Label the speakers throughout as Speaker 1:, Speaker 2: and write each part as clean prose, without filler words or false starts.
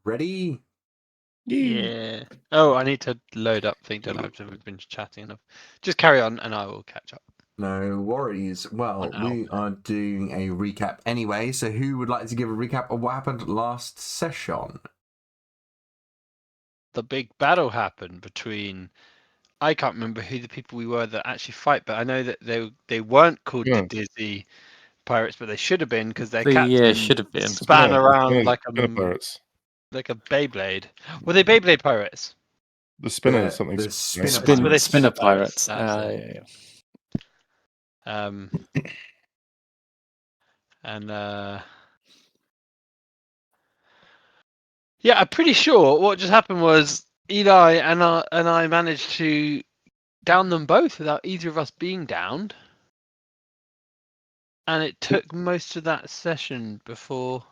Speaker 1: Ready?
Speaker 2: Yeah. Oh, I need to load up things. I've been chatting enough. Just carry on, and I will catch up.
Speaker 1: No worries. Well, we are doing a recap anyway. So, who would like to give a recap of what happened last session?
Speaker 2: The big battle happened between. I can't remember who the people we were that actually fight, but I know that they weren't called the Dizzy Pirates, but they should have been because their captain
Speaker 3: should have been
Speaker 2: span around like a
Speaker 4: pirates.
Speaker 2: Like a Beyblade. Were they Beyblade pirates?
Speaker 4: The spinner is something.
Speaker 1: The spinner
Speaker 2: Were they
Speaker 3: spinner
Speaker 2: pirates?
Speaker 3: pirates.
Speaker 2: Yeah, I'm pretty sure what just happened was Eli and I managed to down them both without either of us being downed. And it took most of that session before.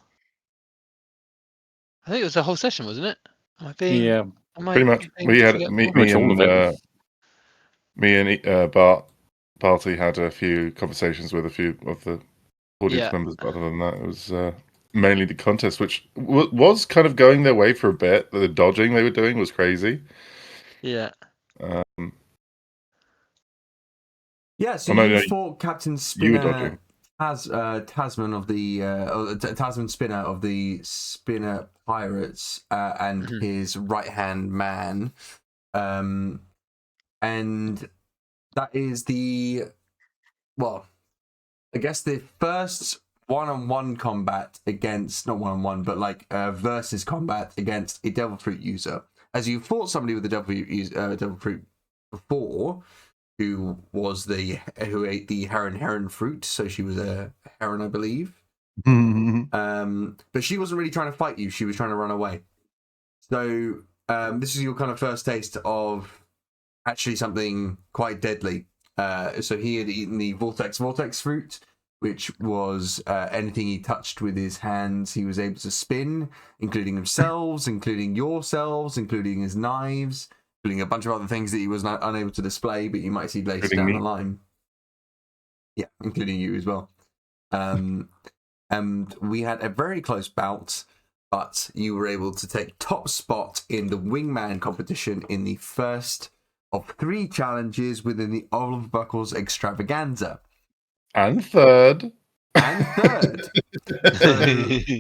Speaker 2: I think it was the whole session, wasn't it?
Speaker 4: Pretty much. We had me and Barty had a few conversations with a few of the audience members, but other than that, it was mainly the contest, which was kind of going their way for a bit. The dodging they were doing was crazy.
Speaker 2: Yeah.
Speaker 1: So you fought Captain Spinner, Tasman of the Tasman Spinner of the Spinner Pirates, and his right-hand man, and that is the first one-on-one combat against, not one-on-one, but like versus combat against a Devil Fruit user. As you fought somebody with the Devil Fruit before, who ate the heron fruit, so she was a heron, I believe. But she wasn't really trying to fight you; she was trying to run away. So this is your kind of first taste of actually something quite deadly. So he had eaten the vortex fruit, which was anything he touched with his hands, he was able to spin, including himself, including yourselves, including his knives, including a bunch of other things that he was unable to display, but you might see later down the line. Yeah, including you as well. And we had a very close bout, but you were able to take top spot in the Wingman competition in the first of 3 challenges within the Oliver Buckles extravaganza.
Speaker 4: And third.
Speaker 1: So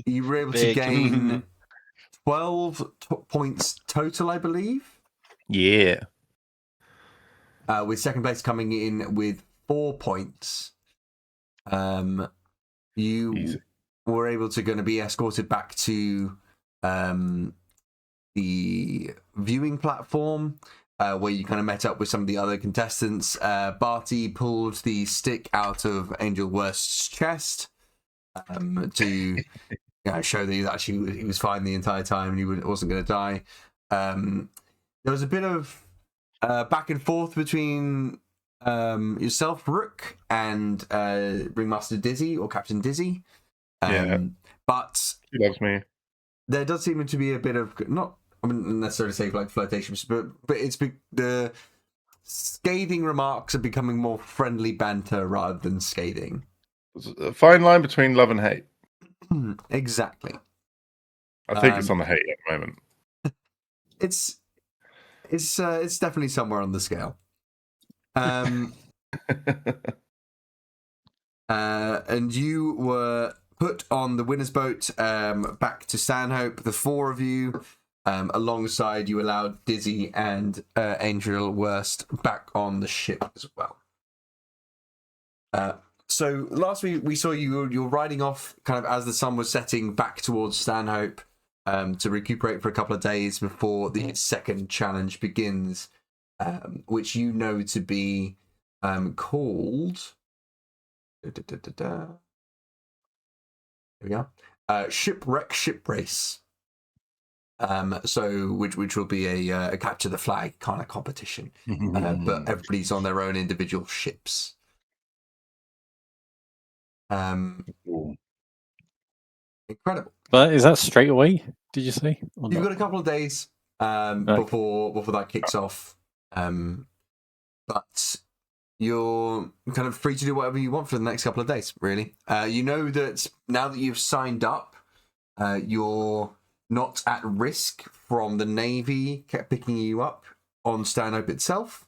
Speaker 1: you were able to gain 12 points total, I believe.
Speaker 4: Yeah.
Speaker 1: With second place coming in with 4 points. You were able to going to be escorted back to the viewing platform, where you kind of met up with some of the other contestants. Barty pulled the stick out of Angel Worst's chest to show that he was fine the entire time and he wasn't going to die. There was a bit of back and forth between yourself, Rook, and Ringmaster Dizzy, or Captain Dizzy. But
Speaker 4: he loves me.
Speaker 1: There does seem to be a bit of, not I wouldn't necessarily say like flirtation, but it's the scathing remarks are becoming more friendly banter rather than scathing.
Speaker 4: It's a fine line between love and hate.
Speaker 1: Exactly.
Speaker 4: I think it's on the hate at the moment.
Speaker 1: It's definitely somewhere on the scale. And you were put on the winner's boat back to Stanhope, the 4 of you. Alongside, you allowed Dizzy and Angel Worst back on the ship as well. So last week we saw you were riding off kind of as the sun was setting back towards Stanhope to recuperate for a couple of days before the second challenge begins, which you know to be called... Here we go. Shipwreck Ship Race. So which will be a capture the flag kind of competition, but everybody's on their own individual ships. Incredible.
Speaker 3: But is that straight away? Did you say?
Speaker 1: You've got a couple of days before that kicks off, but you're kind of free to do whatever you want for the next couple of days. Really, you know that now that you've signed up, your not at risk from the Navy picking you up on Stanhope itself.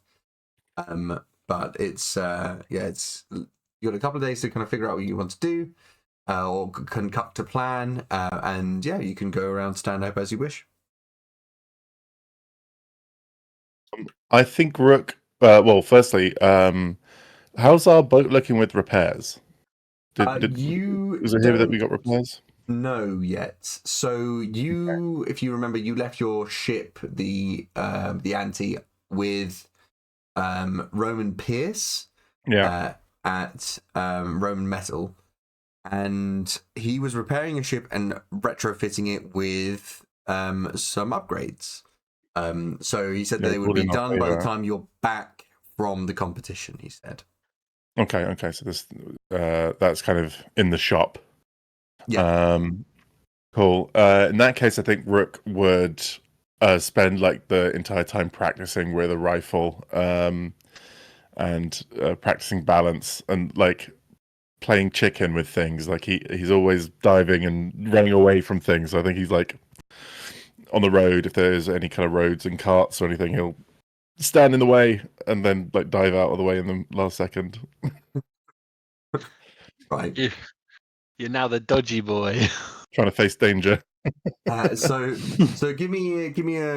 Speaker 1: But it's it's you got a couple of days to kind of figure out what you want to do, or concoct a plan, and you can go around Stanhope as you wish.
Speaker 4: I think Rook. Well, firstly, how's our boat looking with repairs? Was it here that we got repairs?
Speaker 1: No, yet. So if you remember, you left your ship, the Anti, with Roman Pierce. At Roman Metal, and he was repairing a ship and retrofitting it with some upgrades. So he said that they would be done by the time you're back from the competition. He said.
Speaker 4: Okay. So this that's kind of in the shop.
Speaker 1: Yeah.
Speaker 4: Cool. In that case, I think Rook would spend like the entire time practicing with a rifle, and practicing balance and like playing chicken with things. Like he's always diving and running away from things. So I think he's like on the road, if there's any kind of roads and carts or anything, he'll stand in the way and then like dive out of the way in the last second.
Speaker 1: Right.
Speaker 2: You're now the dodgy boy.
Speaker 4: Trying to face danger.
Speaker 1: So give me a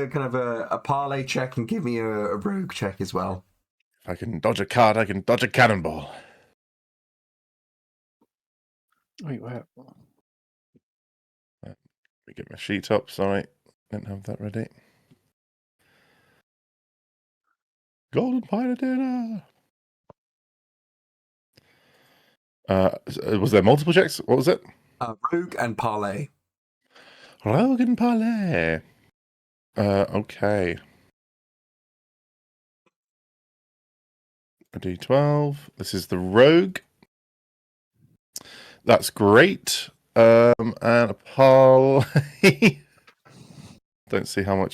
Speaker 1: kind of a parlay check and give me a rogue check as well.
Speaker 4: If I can dodge a card, I can dodge a cannonball.
Speaker 3: Wait, where?
Speaker 4: Let me get my sheet up. Sorry, didn't have that ready. Golden Pilot dinner. Was there multiple checks? What was it?
Speaker 1: Rogue and parlay.
Speaker 4: Rogue and parlay. Okay. A D12. This is the rogue. That's great. And a parlay. Don't see how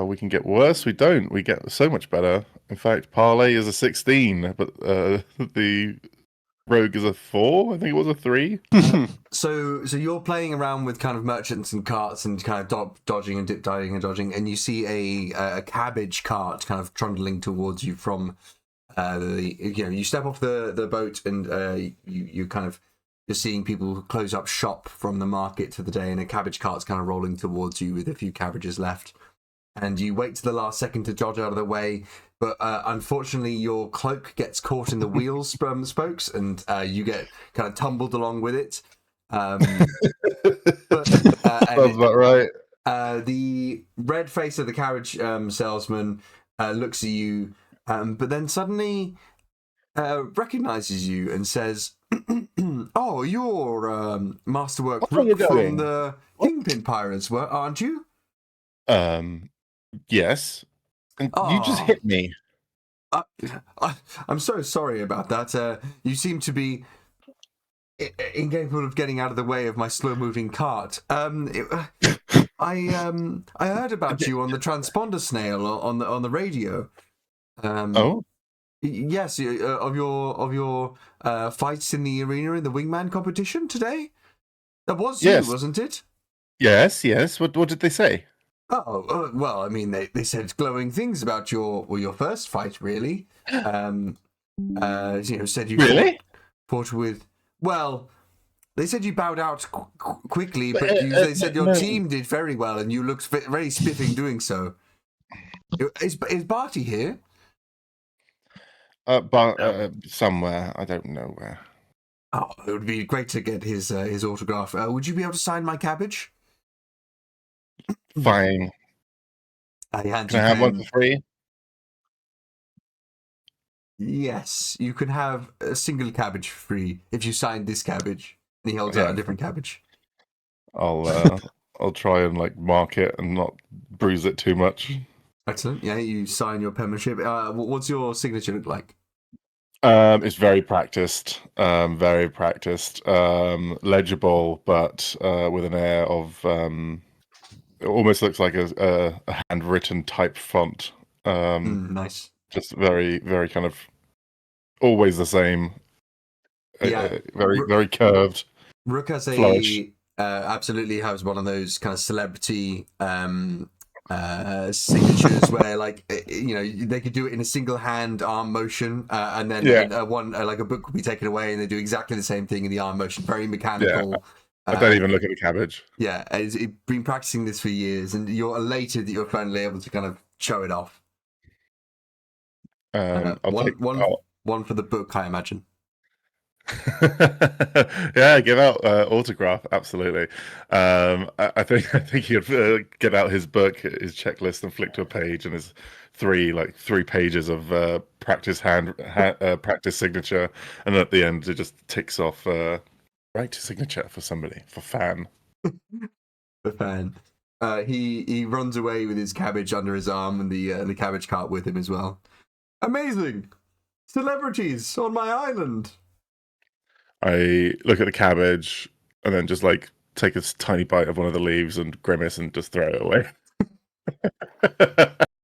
Speaker 4: we can get worse. We don't. We get so much better. In fact, parlay is a 16, but the rogue is a 4. I think it was a 3.
Speaker 1: So you're playing around with kind of merchants and carts and kind of dodging and diving and dodging, and you see a cabbage cart kind of trundling towards you from you step off the boat and you kind of you're seeing people close up shop from the market for the day, and a cabbage cart's kind of rolling towards you with a few cabbages left. And you wait to the last second to dodge out of the way, but unfortunately your cloak gets caught in the wheel spokes, and you get kind of tumbled along with it.
Speaker 4: Sounds about right.
Speaker 1: The red face of the carriage salesman looks at you, but then suddenly recognizes you and says, "Oh, you're Masterwork Rook from the Kingpin Pirates, aren't you?"
Speaker 4: Yes. And you just hit me.
Speaker 1: I'm so sorry about that. You seem to be incapable of getting out of the way of my slow-moving cart. I heard about you on the transponder snail on the radio. Yes, of your fights in the arena in the Wingman competition today. That was you, wasn't it?
Speaker 4: Yes. What did they say?
Speaker 1: Oh, well, I mean, they said glowing things about your first fight, really. Said you
Speaker 4: really
Speaker 1: fought with. Well, they said you bowed out quickly, but they said your team did very well, and you looked very spiffing doing so. Is Barty here?
Speaker 4: Somewhere. I don't know where.
Speaker 1: Oh, it would be great to get his autograph. Would you be able to sign my cabbage?
Speaker 4: Fine. Can I have one for free?
Speaker 1: Yes, you can have a single cabbage free if you sign this cabbage. And he holds out a different cabbage.
Speaker 4: I'll try and like mark it and not bruise it too much.
Speaker 1: Excellent. Yeah, you sign your penmanship. What's your signature look like?
Speaker 4: It's very practiced. Legible, but with an air of it almost looks like a handwritten type font.
Speaker 1: Nice.
Speaker 4: Just very, very kind of always the same.
Speaker 1: Yeah.
Speaker 4: Very curved.
Speaker 1: Rook has
Speaker 4: flourish.
Speaker 1: absolutely has one of those kind of celebrity signatures where, like, they could do it in a single hand arm motion, and then one like a book would be taken away, and they do exactly the same thing in the arm motion. Very mechanical.
Speaker 4: I don't even look at the cabbage.
Speaker 1: Yeah, he's been practicing this for years, and you're elated that you're finally able to kind of show it off. One for the book, I imagine.
Speaker 4: Yeah, give out autograph, absolutely. I think he'd get out his book, his checklist, and flick to a page, and there's three pages of practice practice signature, and at the end it just ticks off right signature for somebody, for fan.
Speaker 1: For fan. He runs away with his cabbage under his arm and the cabbage cart with him as well. Amazing! Celebrities on my island!
Speaker 4: I look at the cabbage and then just like take a tiny bite of one of the leaves and grimace and just throw it away.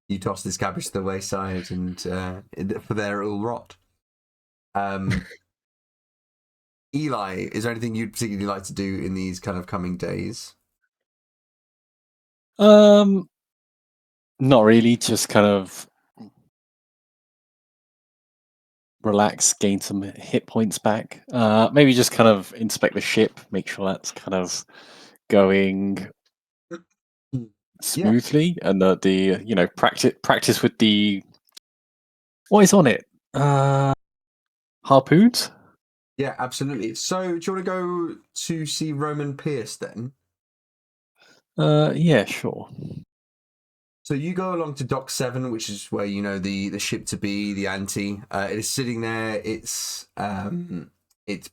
Speaker 1: You toss this cabbage to the wayside, and for there it will rot. Eli, is there anything you'd particularly like to do in these kind of coming days?
Speaker 3: Not really. Just kind of relax, gain some hit points back. Maybe just kind of inspect the ship, make sure that's kind of going smoothly, and the practice with the what is on it. Harpoons.
Speaker 1: Yeah, absolutely. So, do you want to go to see Roman Pierce then?
Speaker 3: Yeah, sure.
Speaker 1: So you go along to Dock 7, which is where the ship to be, the Ante. It is sitting there. It's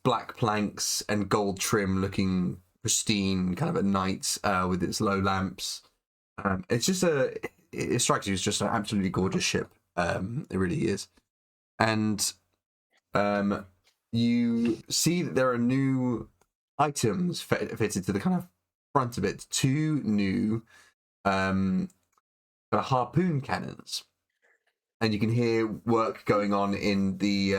Speaker 1: black planks and gold trim, looking pristine, kind of at night, with its low lamps. It's just it strikes you as just an absolutely gorgeous ship. It really is, and you see that there are new items fitted to the kind of front of it. 2 new harpoon cannons, and you can hear work going on in the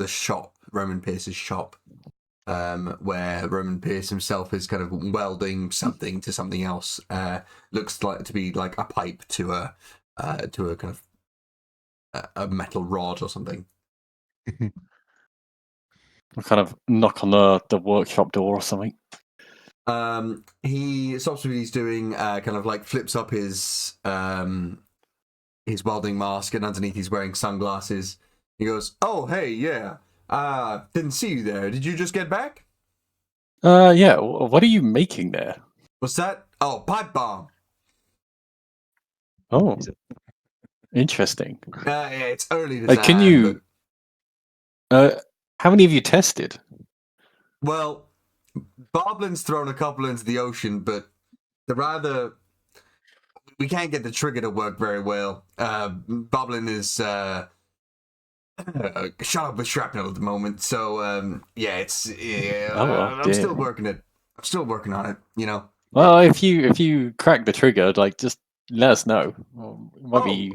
Speaker 1: shop, Roman Pierce's shop, where Roman Pierce himself is kind of welding something to something else. Looks like to be like a pipe to a kind of a metal rod or something.
Speaker 3: I kind of knock on the workshop door or something.
Speaker 1: He stops what he's doing, kind of like flips up his welding mask, and underneath he's wearing sunglasses. He goes, "Oh, hey, yeah. Didn't see you there. Did you just get back?"
Speaker 3: Yeah. What are you making there?
Speaker 1: What's that? Oh, pipe bomb.
Speaker 3: Oh, interesting.
Speaker 1: Yeah, it's early to
Speaker 3: can you? How many have you tested?
Speaker 1: Well, Boblin's thrown a couple into the ocean, but we can't get the trigger to work very well. Boblin is shot up with shrapnel at the moment, so I'm still working it. I'm still working on it.
Speaker 3: Well, if you crack the trigger, like, just let us know. We might be.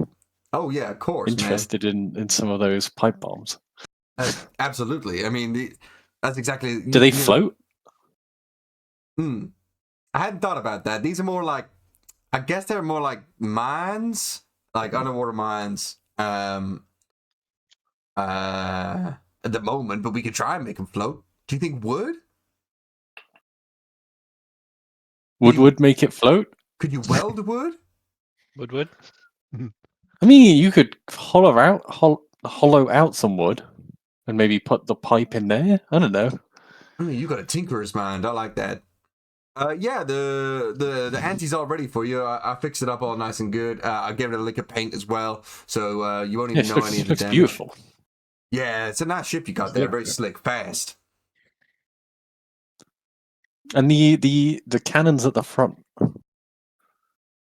Speaker 1: Oh yeah, of course.
Speaker 3: Interested in some of those pipe bombs.
Speaker 1: Absolutely. I mean, that's exactly.
Speaker 3: Do they float?
Speaker 1: I hadn't thought about that. These are more like, I guess they're more like mines, like underwater mines. At the moment, but we could try and make them float. Do you think wood?
Speaker 3: Would make it float?
Speaker 1: Could you weld wood?
Speaker 2: Wood?
Speaker 3: I mean, you could hollow out some wood and maybe put the pipe in there. I don't know.
Speaker 1: I mean, you got a tinkerer's mind. I like that. Yeah, the ante's all ready for you. I fixed it up all nice and good. I gave it a lick of paint as well, so you won't even know any of the damage.
Speaker 3: Beautiful.
Speaker 1: Yeah, it's a nice ship you got there. Very slick, fast.
Speaker 3: And the cannons at the front.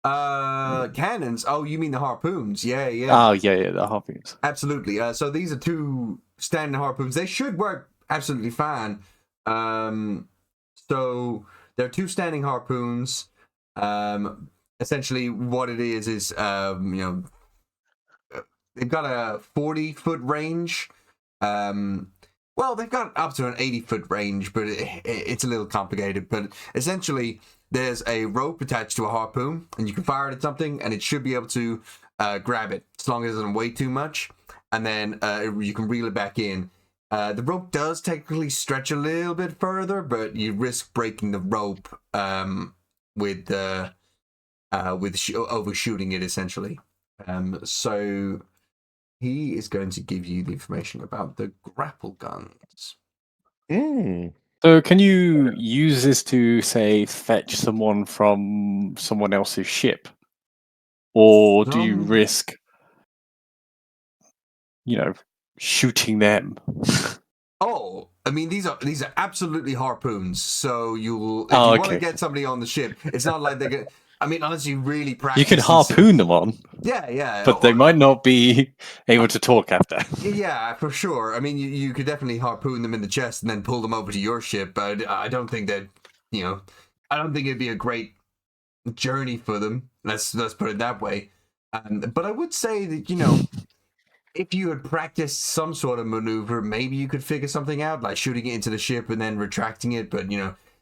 Speaker 1: Cannons. Oh, you mean the harpoons? Yeah.
Speaker 3: Oh, yeah, the harpoons.
Speaker 1: Absolutely. So these are 2 standing harpoons. They should work absolutely fine. So they're 2 standing harpoons. Essentially, what it is they've got a 40-foot range. Well, they've got up to an 80-foot range, but it's a little complicated. But essentially, there's a rope attached to a harpoon, and you can fire it at something, and it should be able to grab it, as long as it doesn't weigh too much. And then you can reel it back in. The rope does technically stretch a little bit further, but you risk breaking the rope with overshooting it, essentially. So he is going to give you the information about the grapple guns.
Speaker 3: So can you use this to, say, fetch someone from someone else's ship? Or do you risk, shooting them?
Speaker 1: Oh, I mean, these are absolutely harpoons. So if you want to get somebody on the ship, it's not like they're gonna. I mean, unless you really practice.
Speaker 3: You can harpoon them on.
Speaker 1: Yeah.
Speaker 3: But they might not be able to talk after.
Speaker 1: Yeah, for sure. I mean, you could definitely harpoon them in the chest and then pull them over to your ship. But I don't think that, I don't think it'd be a great journey for them. Let's put it that way. But I would say that, if you had practiced some sort of maneuver, maybe you could figure something out, like shooting it into the ship and then retracting it. But,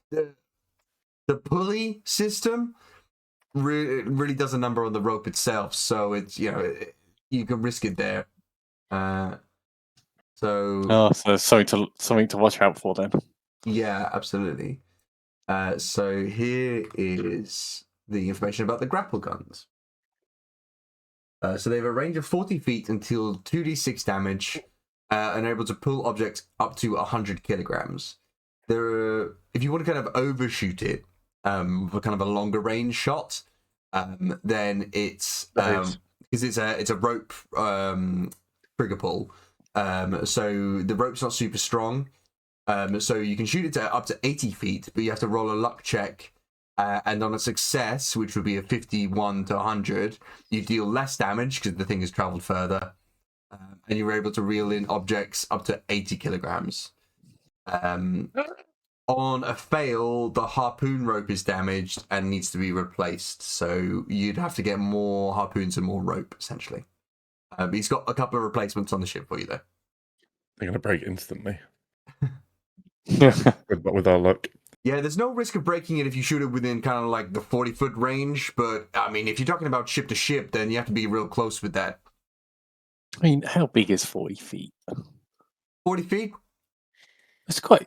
Speaker 1: the pulley system really does a number on the rope itself, so it's you can risk it there. So
Speaker 3: something to watch out for then.
Speaker 1: Yeah, absolutely. So here is the information about the grapple guns. So they have a range of 40 feet until 2d6 damage, and are able to pull objects up to 100 kilograms. If you want to kind of overshoot it, for kind of a longer range shot, then it's because it's a rope trigger pull. So the rope's not super strong. So you can shoot it to up to 80 feet, but you have to roll a luck check. And on a success, which would be a 51 to 100, you deal less damage because the thing has traveled further. And you're able to reel in objects up to 80 kilograms. On a fail, the harpoon rope is damaged and needs to be replaced. So you'd have to get more harpoons and more rope, essentially. But he's got a couple of replacements on the ship for you, though.
Speaker 4: They're going to break instantly. with our luck.
Speaker 1: Yeah, there's no risk of breaking it if you shoot it within kind of like the 40-foot range. But, I mean, if you're talking about ship to ship, then you have to be real close with that.
Speaker 3: I mean, how big is 40 feet?
Speaker 1: 40 feet?
Speaker 3: It's quite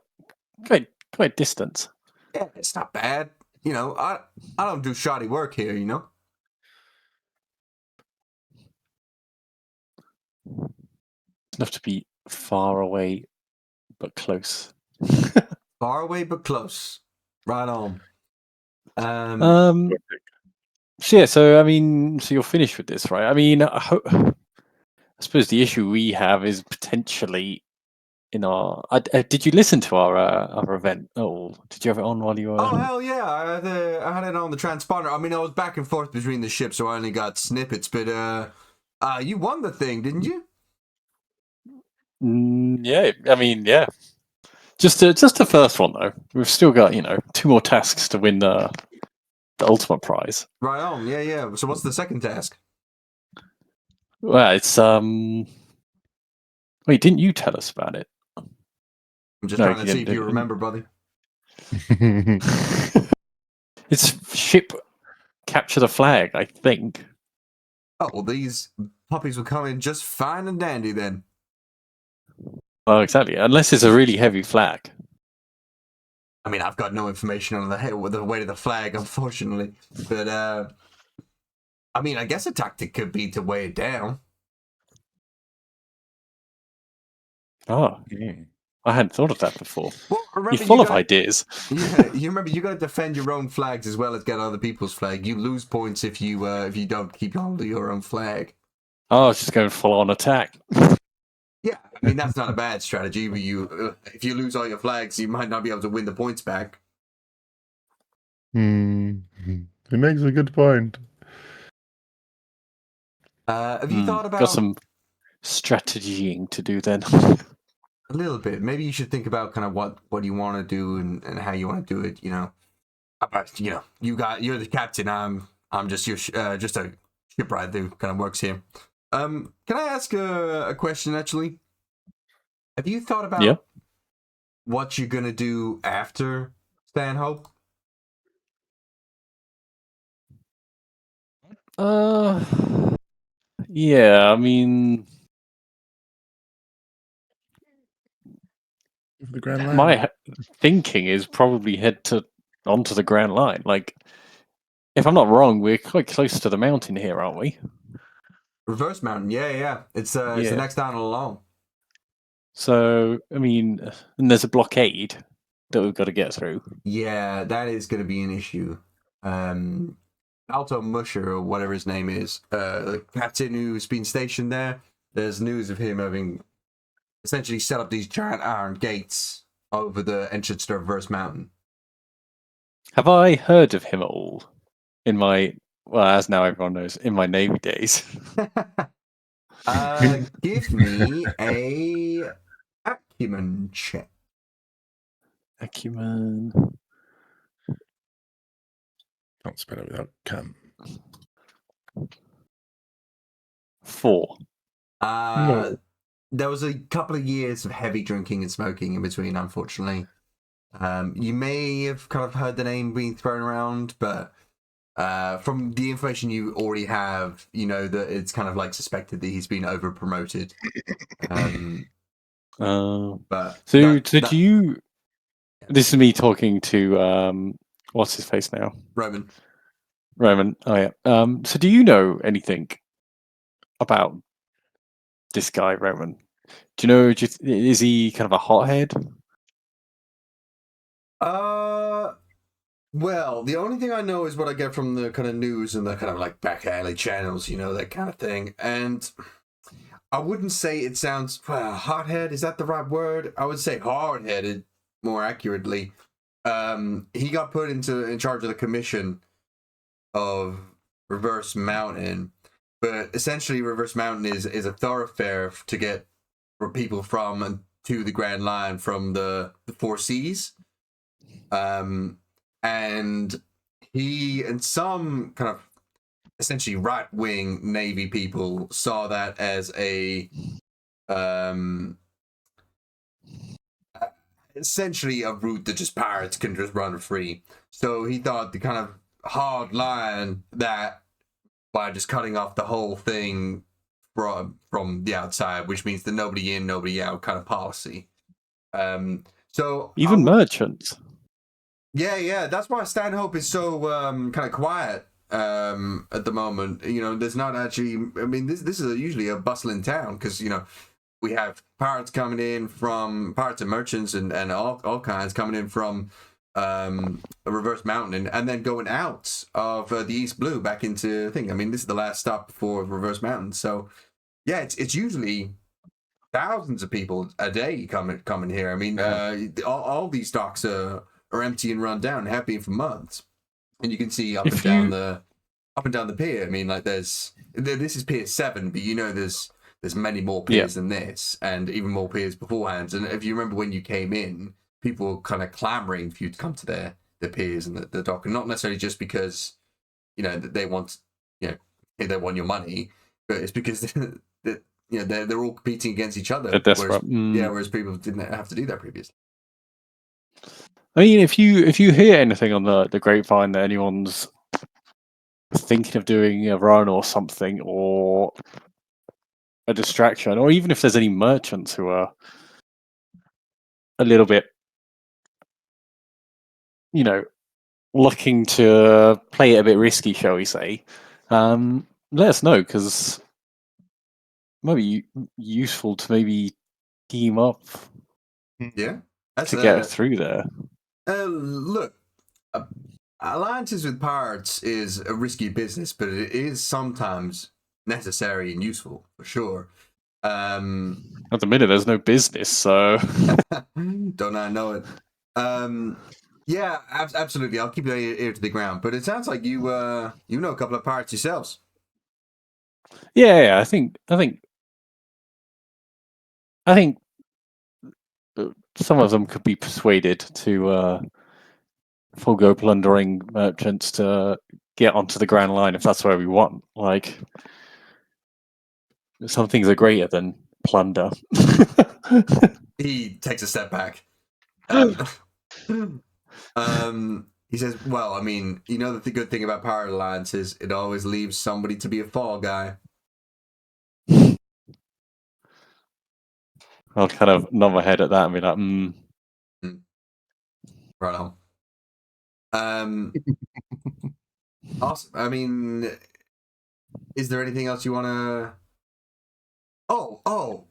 Speaker 3: distance.
Speaker 1: Yeah, it's not bad. I don't do shoddy work here,
Speaker 3: It's enough to be far away, but close.
Speaker 1: Far away, but close. Right on.
Speaker 3: So I mean, you're finished with this, right? I mean, I suppose the issue we have is potentially in our. Did you listen to our event? Oh, did you have it on while you were?
Speaker 1: Oh hell yeah! I had it on the transponder. I mean, I was back and forth between the ships, so I only got snippets. But you won the thing, didn't you?
Speaker 3: Yeah, I mean, yeah. Just the first one though. We've still got 2 more tasks to win the ultimate prize.
Speaker 1: Right on. Yeah. So what's the second task?
Speaker 3: Well, it's Wait, didn't you tell us about it?
Speaker 1: I'm just trying to see if you remember, buddy.
Speaker 3: It's ship capture the flag, I think.
Speaker 1: Oh, well, these puppies will come in just fine and dandy then.
Speaker 3: Well, exactly. Unless it's a really heavy flag.
Speaker 1: I mean, I've got no information on the weight of the flag, unfortunately. But, I mean, I guess a tactic could be to weigh it down.
Speaker 3: Oh, I hadn't thought of that before.
Speaker 1: Well, remember,
Speaker 3: you're full of ideas.
Speaker 1: Yeah, you remember you got to defend your own flags as well as get other people's flag. You lose points if you don't keep hold of your own flag.
Speaker 3: Oh, I was just going full on attack.
Speaker 1: Yeah, I mean that's not a bad strategy. But if you lose all your flags, you might not be able to win the points back.
Speaker 4: He makes a good point.
Speaker 1: Have you thought about
Speaker 3: got some strategying to do then?
Speaker 1: A little bit. Maybe you should think about kind of what you want to do and how you want to do it. You're the captain. I'm just just a shipwright who kind of works here. Can I ask a question actually? Have you thought about what you're gonna do after Stanhope?
Speaker 3: Yeah, I mean,
Speaker 4: The Grand Line.
Speaker 3: my thinking is probably head onto the Grand Line. Like, if I'm not wrong, we're quite close to the mountain here, aren't we?
Speaker 1: Reverse Mountain, yeah. It's the next town along.
Speaker 3: So, I mean, and there's a blockade that we've got to get through.
Speaker 1: Yeah, that is going to be an issue. Alto Musher, or whatever his name is, the captain who's been stationed there, there's news of him having essentially set up these giant iron gates over the entrance to Reverse Mountain.
Speaker 3: Have I heard of him at all in my, well, as now everyone knows, in my Navy days?
Speaker 1: Give me a acumen check.
Speaker 3: Acumen.
Speaker 4: Can't spell it without cam.
Speaker 3: 4.
Speaker 4: No.
Speaker 1: There was a couple of years of heavy drinking and smoking in between, unfortunately. You may have kind of heard the name being thrown around, but from the information you already have, you know that it's kind of like suspected that he's been over promoted. But
Speaker 3: did you? This is me talking to what's his face now?
Speaker 1: Roman.
Speaker 3: Oh yeah. So do you know anything about this guy, Roman? Do you know? Is he kind of a hothead?
Speaker 1: Well, the only thing I know is what I get from the kind of news and the kind of like back alley channels, you know, that kind of thing. And I wouldn't say it sounds, well, hothead, is that the right word? I would say hard-headed, more accurately. He got put in charge of the commission of Reverse Mountain, but essentially Reverse Mountain is a thoroughfare to get people from and to the Grand Line from the Four Seas. And he and some kind of essentially right-wing Navy people saw that as essentially a route that just pirates can just run free. So he thought the kind of hard line that by just cutting off the whole thing from the outside, which means the nobody in, nobody out kind of policy. So
Speaker 3: even merchants.
Speaker 1: Yeah, that's why Stanhope is so kind of quiet at the moment. You know, there's not actually. I mean, this is usually a bustling town because you know we have pirates coming in from pirates and merchants and all kinds coming in from a Reverse Mountain and then going out of the East Blue back into the thing. I mean, this is the last stop before Reverse Mountain, so yeah, it's usually thousands of people a day coming here. I mean, all these docks are empty and run down, have been for months, and you can see up and down the pier. I mean, like this is Pier 7, but you know there's many more piers than this, and even more piers beforehand. And if you remember when you came in, people were kind of clamoring for you to come to their piers and the dock, and not necessarily just because you know they want they want your money, but it's because they're all competing against each other. Whereas people didn't have to do that previously.
Speaker 3: I mean, if you hear anything on the grapevine that anyone's thinking of doing a run or something, or a distraction, or even if there's any merchants who are a little bit, you know, looking to play it a bit risky, shall we say, let us know, because it might be useful to maybe team up to get through there.
Speaker 1: Look, alliances with pirates is a risky business, but it is sometimes necessary and useful, for sure.
Speaker 3: At the minute, there's no business, so...
Speaker 1: Don't I know it? Yeah, absolutely. I'll keep your ear to the ground. But it sounds like you know a couple of pirates yourselves.
Speaker 3: Yeah, I think some of them could be persuaded to forego plundering merchants to get onto the Grand Line if that's where we want. Like, some things are greater than plunder.
Speaker 1: He takes a step back. He says, well, I mean, you know, the good thing about Pirate Alliance is it always leaves somebody to be a fall guy.
Speaker 3: I'll kind of nod my head at that and be like,
Speaker 1: Right on. Awesome. I mean, is there anything else you want to... Oh,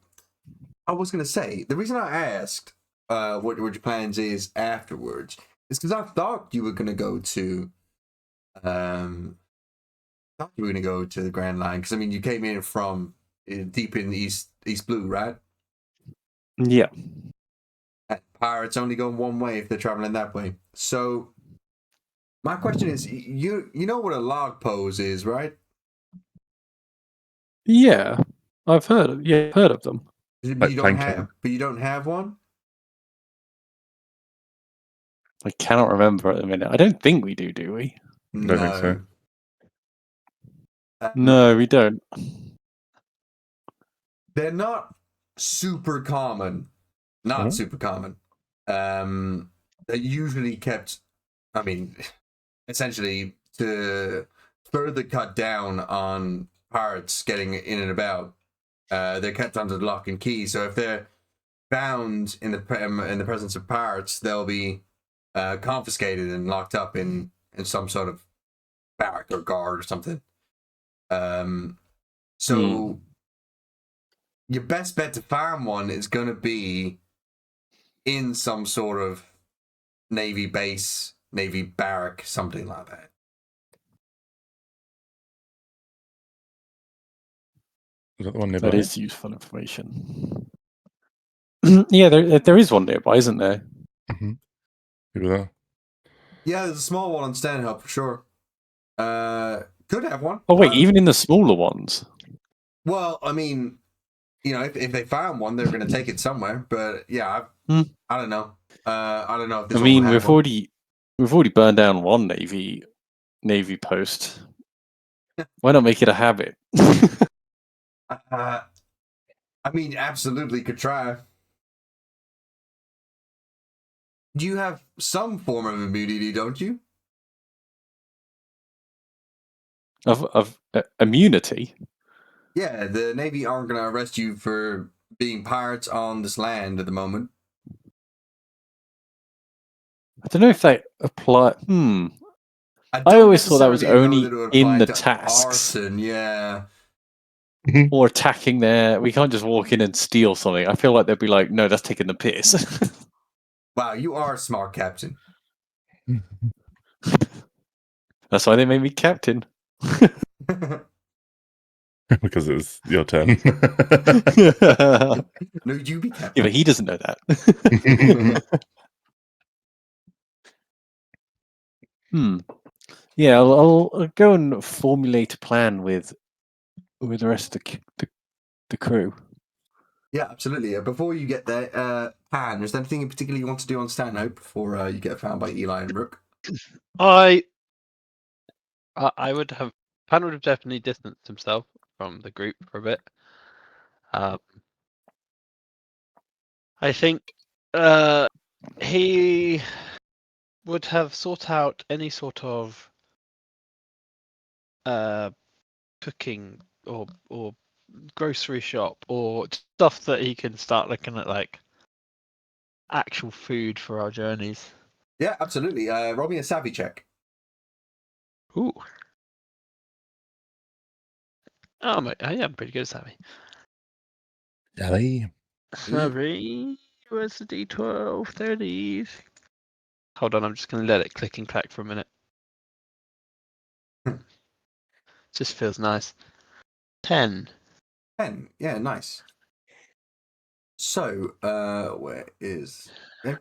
Speaker 1: I was going to say, the reason I asked what your plans is afterwards is because I thought you were going to go to... the Grand Line, because, I mean, you came in from deep in East Blue, right?
Speaker 3: yeah.
Speaker 1: And pirates only go one way if they're traveling that way. So, my question is, you know what a log pose is, right?
Speaker 3: Yeah. I've heard of them.
Speaker 1: But you don't have one?
Speaker 3: I cannot remember at the minute. I don't think we do we?
Speaker 1: No.
Speaker 4: Don't think so.
Speaker 3: No, we don't.
Speaker 1: They're not super common. Not super common. They're usually kept, I mean, essentially to further cut down on pirates getting in and about. They're kept under lock and key. So if they're found in the presence of pirates, they'll be confiscated and locked up in some sort of barrack or guard or something. So your best bet to farm one is going to be in some sort of Navy base, Navy barrack, something like that.
Speaker 4: Is that the one nearby?
Speaker 3: That is useful information. Yeah, there is one nearby, isn't there?
Speaker 4: Mm-hmm. There.
Speaker 1: Yeah, there's a small one on Stanhope for sure. Could have one.
Speaker 3: Oh wait, even in the smaller ones.
Speaker 1: Well, I mean, you know, if they found one, they're going to take it somewhere. But yeah, I don't know. I don't know if this
Speaker 3: I mean,
Speaker 1: one will have
Speaker 3: we've already burned down one Navy post. Why not make it a habit?
Speaker 1: I mean, absolutely could try. You have some form of immunity, don't you?
Speaker 3: Of immunity?
Speaker 1: Yeah, the Navy aren't going to arrest you for being pirates on this land at the moment.
Speaker 3: I don't know if they apply. I always thought that was only in the tasks.
Speaker 1: Arson, yeah.
Speaker 3: Or attacking there. We can't just walk in and steal something. I feel like they'd be like, no, that's taking the piss.
Speaker 1: Wow, you are a smart captain.
Speaker 3: That's why they made me captain.
Speaker 4: Because it was your turn.
Speaker 1: No, you be captain.
Speaker 3: Yeah, but he doesn't know that. Yeah, I'll go and formulate a plan with the rest of the crew.
Speaker 1: Yeah, absolutely. Before you get there, Pan, is there anything in particular you want to do on Stanhope before you get found by Eli and Rook?
Speaker 2: I would have... Pan would have definitely distanced himself from the group for a bit. I think he would have sought out any sort of cooking or grocery shop or stuff that he can start looking at, like actual food for our journeys.
Speaker 1: Yeah, absolutely. Roll me a savvy check.
Speaker 2: Ooh. Oh, yeah, I'm pretty good at savvy. Savvy. Where's the D12? 30s. Hold on, I'm just going to let it click and clack for a minute. Just feels nice. 10.
Speaker 1: 10. Yeah, nice. So, where is... Yeah.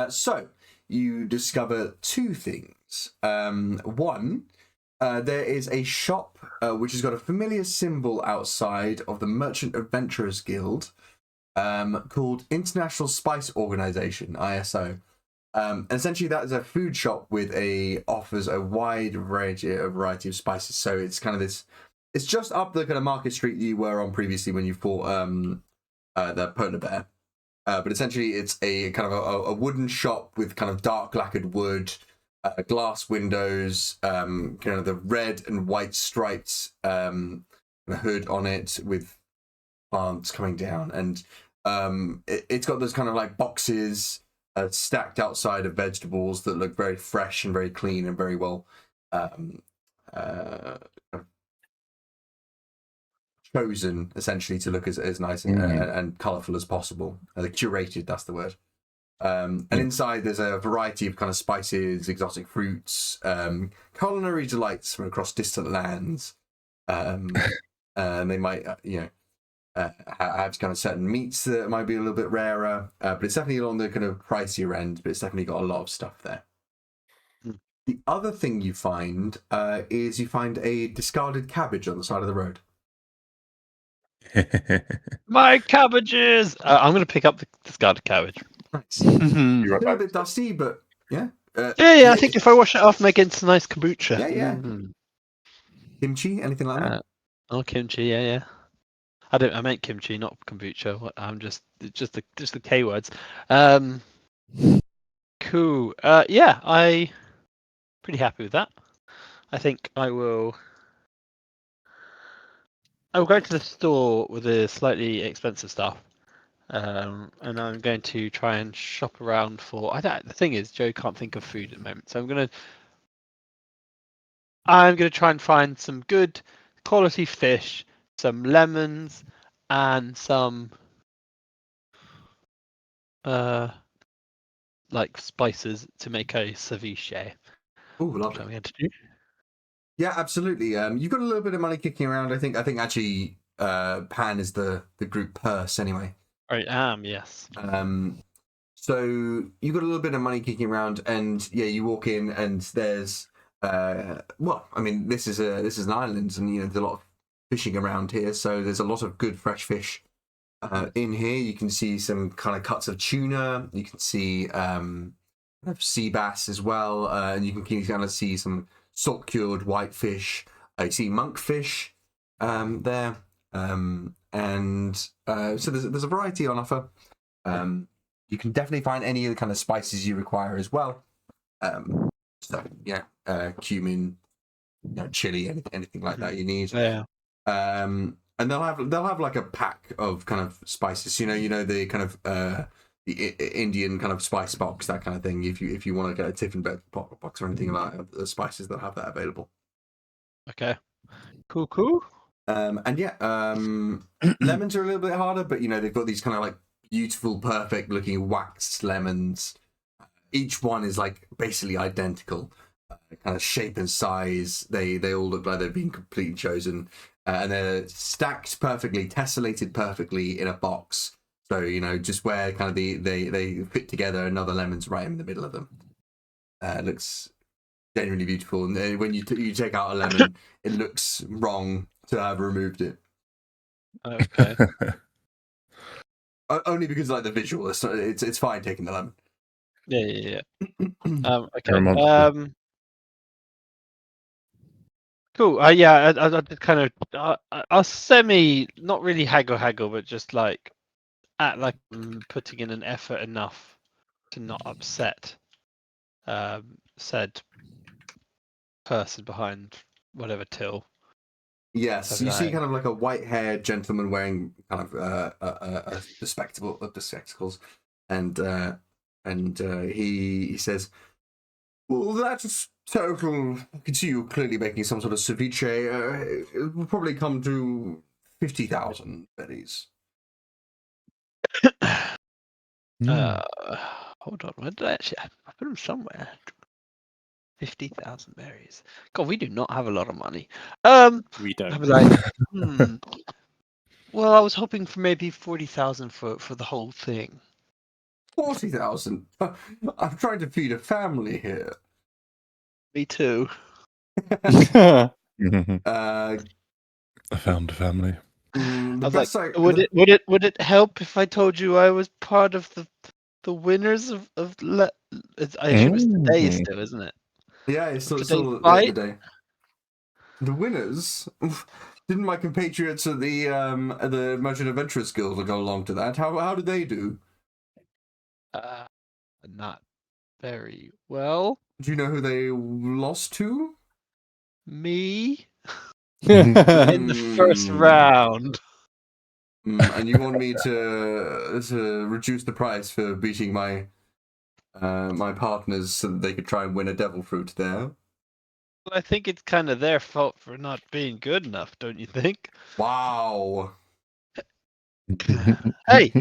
Speaker 1: So, you discover two things. One, there is a shop which has got a familiar symbol outside of the Merchant Adventurers Guild called International Spice Organization, ISO. And essentially, that is a food shop offers a wide variety of spices. So it's kind of this. It's just up the kind of market street you were on previously when you fought the polar bear. But essentially, it's a kind of a wooden shop with kind of dark lacquered wood, glass windows, kind of the red and white striped hood on it with plants coming down, and it's got those kind of like boxes stacked outside of vegetables that look very fresh and very clean and very well chosen, essentially, to look as nice and colourful as possible. Curated, that's the word. And inside there's a variety of kind of spices, exotic fruits, culinary delights from across distant lands. And they might, have kind of certain meats that might be a little bit rarer, but it's definitely on the kind of pricier end, but it's definitely got a lot of stuff there. The other thing you find is you find a discarded cabbage on the side of the road.
Speaker 2: My cabbages! I'm going to pick up the discarded cabbage.
Speaker 1: Nice.
Speaker 4: You're
Speaker 1: A little bit dusty, but yeah.
Speaker 2: I think if I wash it off, make it some nice kombucha.
Speaker 1: Yeah. Kimchi, anything like that?
Speaker 2: Oh, kimchi, yeah. I make kimchi, not kombucha. I'm just the K words. Cool. I pretty happy with that. I think I will go to the store with the slightly expensive stuff, and I'm going to try and shop around for. The thing is, Joe can't think of food at the moment, so I'm gonna try and find some good quality fish, some lemons, and some like spices to make a ceviche.
Speaker 1: Oh, lovely.
Speaker 2: Something to do.
Speaker 1: Yeah, absolutely. You've got a little bit of money kicking around. I think actually Pan is the group purse anyway.
Speaker 2: I am, yes.
Speaker 1: So you've got a little bit of money kicking around, and you walk in, and there's this is an island, and there's a lot of fishing around here, so there's a lot of good fresh fish in here. You can see some kind of cuts of tuna. You can see sea bass as well, and you can kind of see some salt cured whitefish. You see monkfish there, and so there's a variety on offer. You can definitely find any of the kind of spices you require as well. Cumin, chili, anything like that you need.
Speaker 2: Yeah.
Speaker 1: And they'll have like a pack of kind of spices. The kind of the Indian kind of spice box, that kind of thing. If you want to get a Tiffin box or anything like that, the spices, they'll have that available.
Speaker 2: Okay. Cool.
Speaker 1: Lemons are a little bit harder, but they've got these kind of like beautiful, perfect looking waxed lemons. Each one is like basically identical, kind of shape and size. They all look like they've been completely chosen, and they're stacked perfectly, tessellated perfectly in a box. So just where kind of they fit together, another lemon's right in the middle of them. It looks genuinely beautiful, and when you take out a lemon, it looks wrong to have removed it.
Speaker 2: Okay.
Speaker 1: Only because like the visual, it's fine taking the lemon.
Speaker 2: Yeah. Okay. Cool. I did kind of. I'll semi, not really haggle, but just like act like I'm putting in an effort enough to not upset said person behind whatever till.
Speaker 1: Yes, you see kind of like a white-haired gentleman wearing kind of the spectacles, and he says, "Well, that's total. I can see you clearly making some sort of ceviche. It will probably come to 50,000 berries."
Speaker 2: Hold on. Where did I actually? I put them somewhere. 50,000 berries. God, we do not have a lot of money.
Speaker 3: We don't.
Speaker 2: I was like, Well, I was hoping for maybe 40,000 for the whole thing.
Speaker 1: 40,000. I'm trying to feed a family here.
Speaker 2: Me too.
Speaker 4: I found a family.
Speaker 2: I was like, would it help if I told you I was part of the the winners of I assume it's today still, isn't it?
Speaker 1: Yeah, it's still the
Speaker 2: fight?
Speaker 1: day. The winners. Didn't my compatriots at the Merchant Adventurers Guild go along to that? How did they do?
Speaker 2: Not very well.
Speaker 1: Do you know who they lost to?
Speaker 2: Me in the first round.
Speaker 1: And you want me to reduce the price for beating my my partners so that they could try and win a devil fruit there?
Speaker 2: Well, I think it's kind of their fault for not being good enough, don't you think?
Speaker 1: Wow.
Speaker 2: Hey,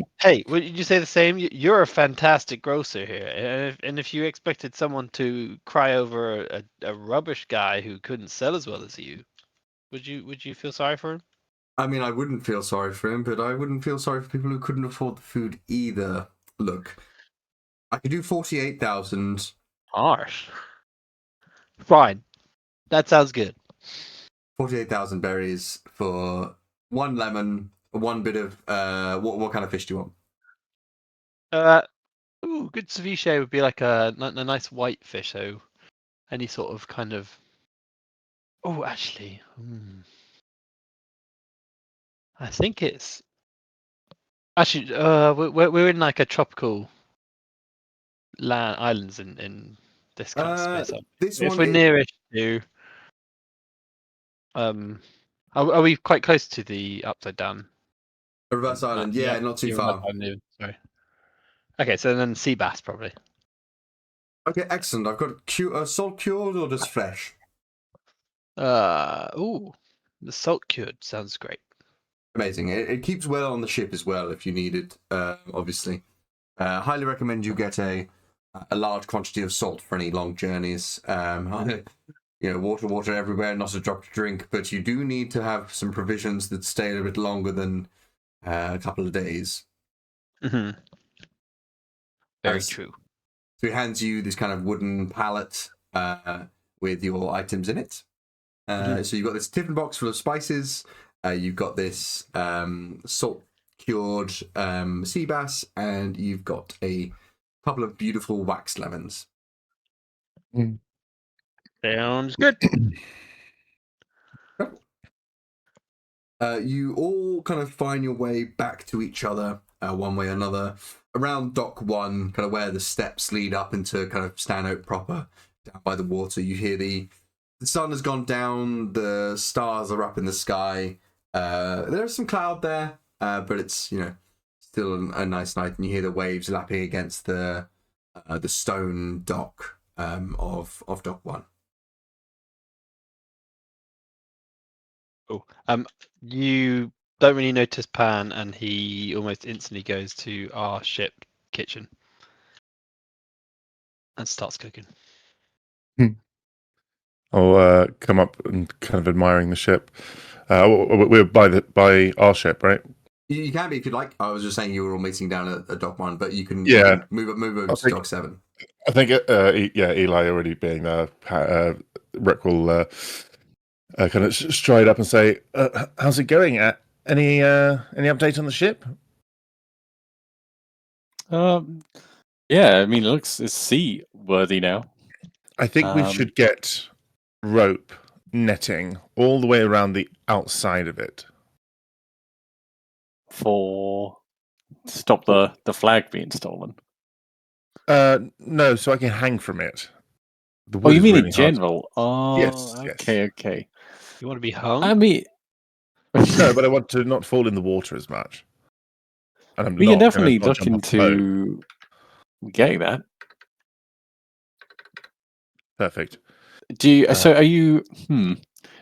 Speaker 2: would you say the same? You're a fantastic grocer here, and if you expected someone to cry over a rubbish guy who couldn't sell as well as you, would you feel sorry for him?
Speaker 1: I mean, I wouldn't feel sorry for him, but I wouldn't feel sorry for people who couldn't afford the food either. Look, I could do 48,000.
Speaker 2: Harsh. Fine, that sounds good.
Speaker 1: 48,000 berries for one lemon, one bit of what kind of fish do you want?
Speaker 2: Good ceviche would be like a nice white fish. So any sort of kind of. Oh, actually, I think it's actually we're in like a tropical islands in this kind of space. If we're nearish to, are we quite close to the upside down?
Speaker 1: Reverse Island, yeah, not too far.
Speaker 2: Sorry. Okay, so then sea bass probably.
Speaker 1: Okay, excellent. I've got salt cured or just fresh?
Speaker 2: The salt cured sounds great.
Speaker 1: Amazing. It keeps well on the ship as well if you need it. Obviously, highly recommend you get a large quantity of salt for any long journeys. Water everywhere, not a drop to drink, but you do need to have some provisions that stay a bit longer than a couple of days.
Speaker 2: Mm-hmm. Very true.
Speaker 1: So he hands you this kind of wooden pallet with your items in it. So you've got this tiffin box full of spices. You've got this salt cured sea bass, and you've got a couple of beautiful wax lemons.
Speaker 2: Sounds good.
Speaker 1: You all kind of find your way back to each other one way or another around dock 1, kind of where the steps lead up into kind of Stanhope proper, down by the water. You hear the sun has gone down, the stars are up in the sky. There's some cloud there, but it's still a nice night, and you hear the waves lapping against the stone dock of dock 1.
Speaker 2: Oh, you don't really notice Pan, and he almost instantly goes to our ship kitchen and starts cooking.
Speaker 4: I'll come up and kind of admiring the ship. We're by our ship, right?
Speaker 1: You can be if you'd like. I was just saying you were all meeting down at dock 1, but you can move over to dock 7.
Speaker 4: I think Eli already being there. Rick will kind of stride up and say, "How's it going? Any update on the ship?"
Speaker 3: Yeah, I mean, it's seaworthy now.
Speaker 4: I think we should get rope netting all the way around the outside of it
Speaker 3: for stop the flag being stolen.
Speaker 4: No, so I can hang from it.
Speaker 3: Oh, you mean really in general? Oh,
Speaker 4: yes.
Speaker 3: Okay.
Speaker 2: You want to be hung?
Speaker 3: I mean,
Speaker 4: no, but I want to not fall in the water as much. And
Speaker 3: we can definitely look into getting that.
Speaker 4: Perfect.
Speaker 3: So are you?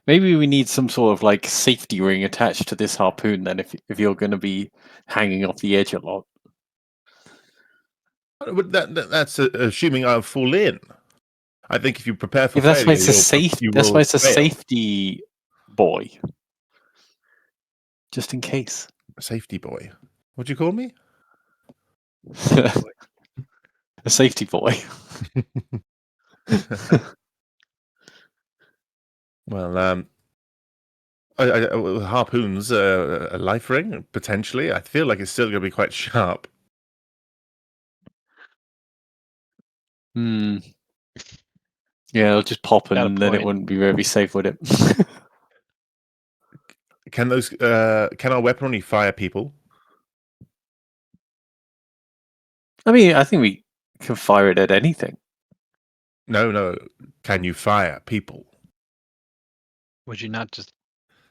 Speaker 3: Maybe we need some sort of like safety ring attached to this harpoon. Then, if you're going to be hanging off the edge a lot.
Speaker 4: But that's assuming I'll fall in. I think if you prepare for
Speaker 3: that's
Speaker 4: failure,
Speaker 3: why it's that's why it's a safety buoy. Just in case.
Speaker 4: A safety buoy. What do you call me?
Speaker 3: A safety buoy.
Speaker 4: Well, harpoons, a life ring potentially. I feel like it's still going to be quite sharp.
Speaker 3: Hmm. Yeah, it'll just pop,
Speaker 2: Got a
Speaker 3: and then it
Speaker 2: point.
Speaker 3: wouldn't be very safe, would it?
Speaker 4: Can those? Can our weapon only fire people?
Speaker 3: I mean, I think we can fire it at anything.
Speaker 4: No. Can you fire people?
Speaker 2: Would you not just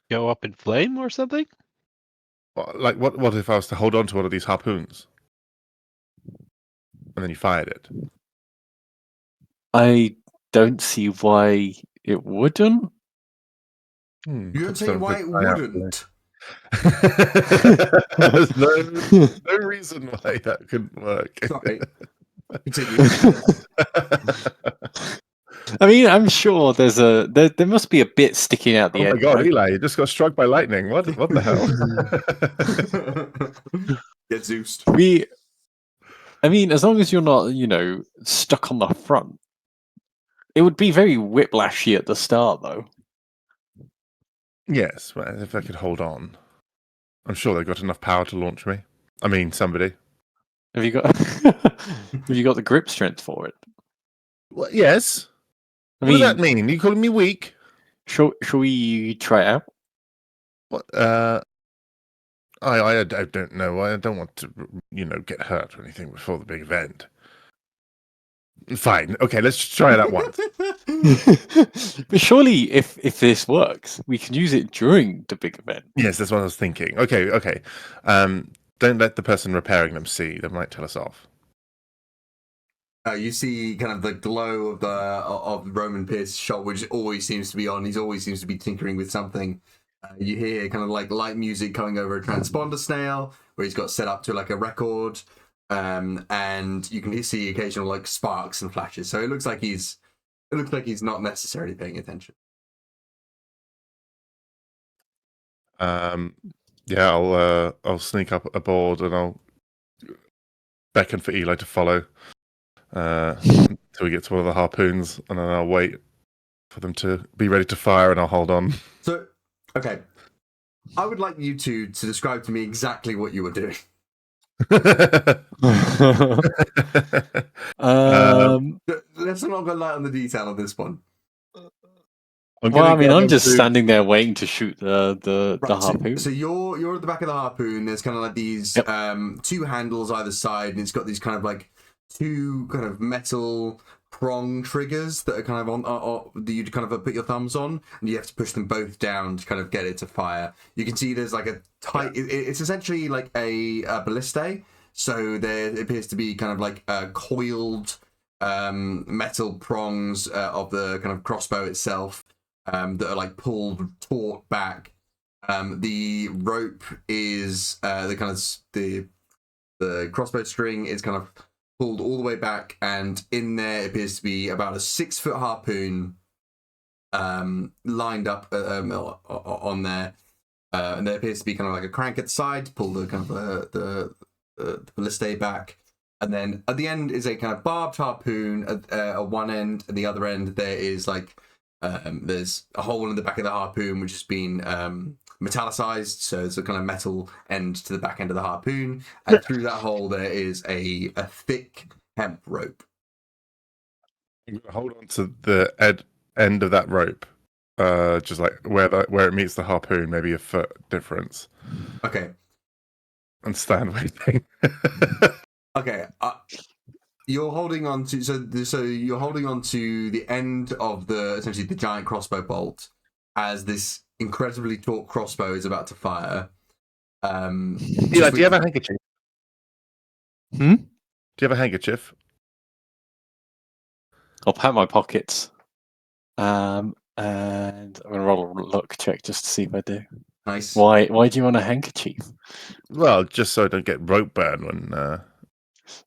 Speaker 2: go up in flame or something?
Speaker 4: Like what if I was to hold on to one of these harpoons and then you fired it?
Speaker 3: I don't see why it wouldn't.
Speaker 1: You don't see why it wouldn't.
Speaker 4: There's no reason why that couldn't work.
Speaker 1: Sorry. Continue.
Speaker 3: I mean, I'm sure there must be a bit sticking out the
Speaker 4: Oh my
Speaker 3: end.
Speaker 4: god,
Speaker 3: Right?
Speaker 4: Eli, you just got struck by lightning. What the hell?
Speaker 1: Get Zeused.
Speaker 3: I mean, as long as you're not, stuck on the front, it would be very whiplashy at the start, though.
Speaker 4: Yes, well, if I could hold on. I'm sure they've got enough power to launch me. I mean, somebody.
Speaker 3: Have you got have you got the grip strength for it?
Speaker 4: Well, yes.
Speaker 3: I
Speaker 4: What does that
Speaker 3: mean,
Speaker 4: mean? You calling me weak?
Speaker 3: shall we try it out?
Speaker 4: What? I don't know. I don't want to, get hurt or anything before the big event. Fine. Okay, let's try it out once.
Speaker 3: But surely, if this works, we can use it during the big event.
Speaker 4: Yes, that's what I was thinking. Okay. Don't let the person repairing them see. They might tell us off.
Speaker 1: You see kind of the glow of Roman Pierce's shop, which always seems to be on. He always seems to be tinkering with something. You hear kind of like light music coming over a transponder snail, where he's got set up to like a record, and you can see occasional like sparks and flashes. So it looks like he's not necessarily paying attention.
Speaker 4: Yeah, I'll sneak up aboard and I'll beckon for Eli to follow until we get to one of the harpoons, and then I'll wait for them to be ready to fire, and I'll hold on.
Speaker 1: So, okay, I would like you two to describe to me exactly what you were doing. Let's not go light on the detail of this one.
Speaker 3: I'm just standing there waiting to shoot the harpoon.
Speaker 1: So you're at the back of the harpoon. There's kind of like these two handles either side, and it's got these kind of like two kind of metal prong triggers that are kind of on that you kind of put your thumbs on, and you have to push them both down to kind of get it to fire. You can see there's like a tight. It's essentially like a ballista. So there appears to be kind of like coiled metal prongs of the kind of crossbow itself. That are like pulled taut back. The rope is the crossbow string is kind of pulled all the way back, and in there appears to be about a 6 foot harpoon lined up on there, and there appears to be kind of like a crank at the side to pull the kind of the ballista back. And then at the end is a kind of barbed harpoon at one end, and the other end there is like there's a hole in the back of the harpoon which has been metallicized, so it's a kind of metal end to the back end of the harpoon, and through that hole there is a thick hemp rope.
Speaker 4: I'm gonna hold on to the end of that rope, just like where it meets the harpoon, maybe a foot difference.
Speaker 1: Okay.
Speaker 4: And stand waiting.
Speaker 1: Okay. You're holding on to so you're holding on to the end of essentially the giant crossbow bolt as this incredibly taut crossbow is about to fire.
Speaker 4: Eli, do you have a handkerchief?
Speaker 3: Hmm?
Speaker 4: Do you have a handkerchief?
Speaker 3: I'll pat my pockets, and I'm gonna roll a luck check just to see if I do.
Speaker 1: Nice.
Speaker 3: Why do you want a handkerchief?
Speaker 4: Well, just so I don't get rope burn when.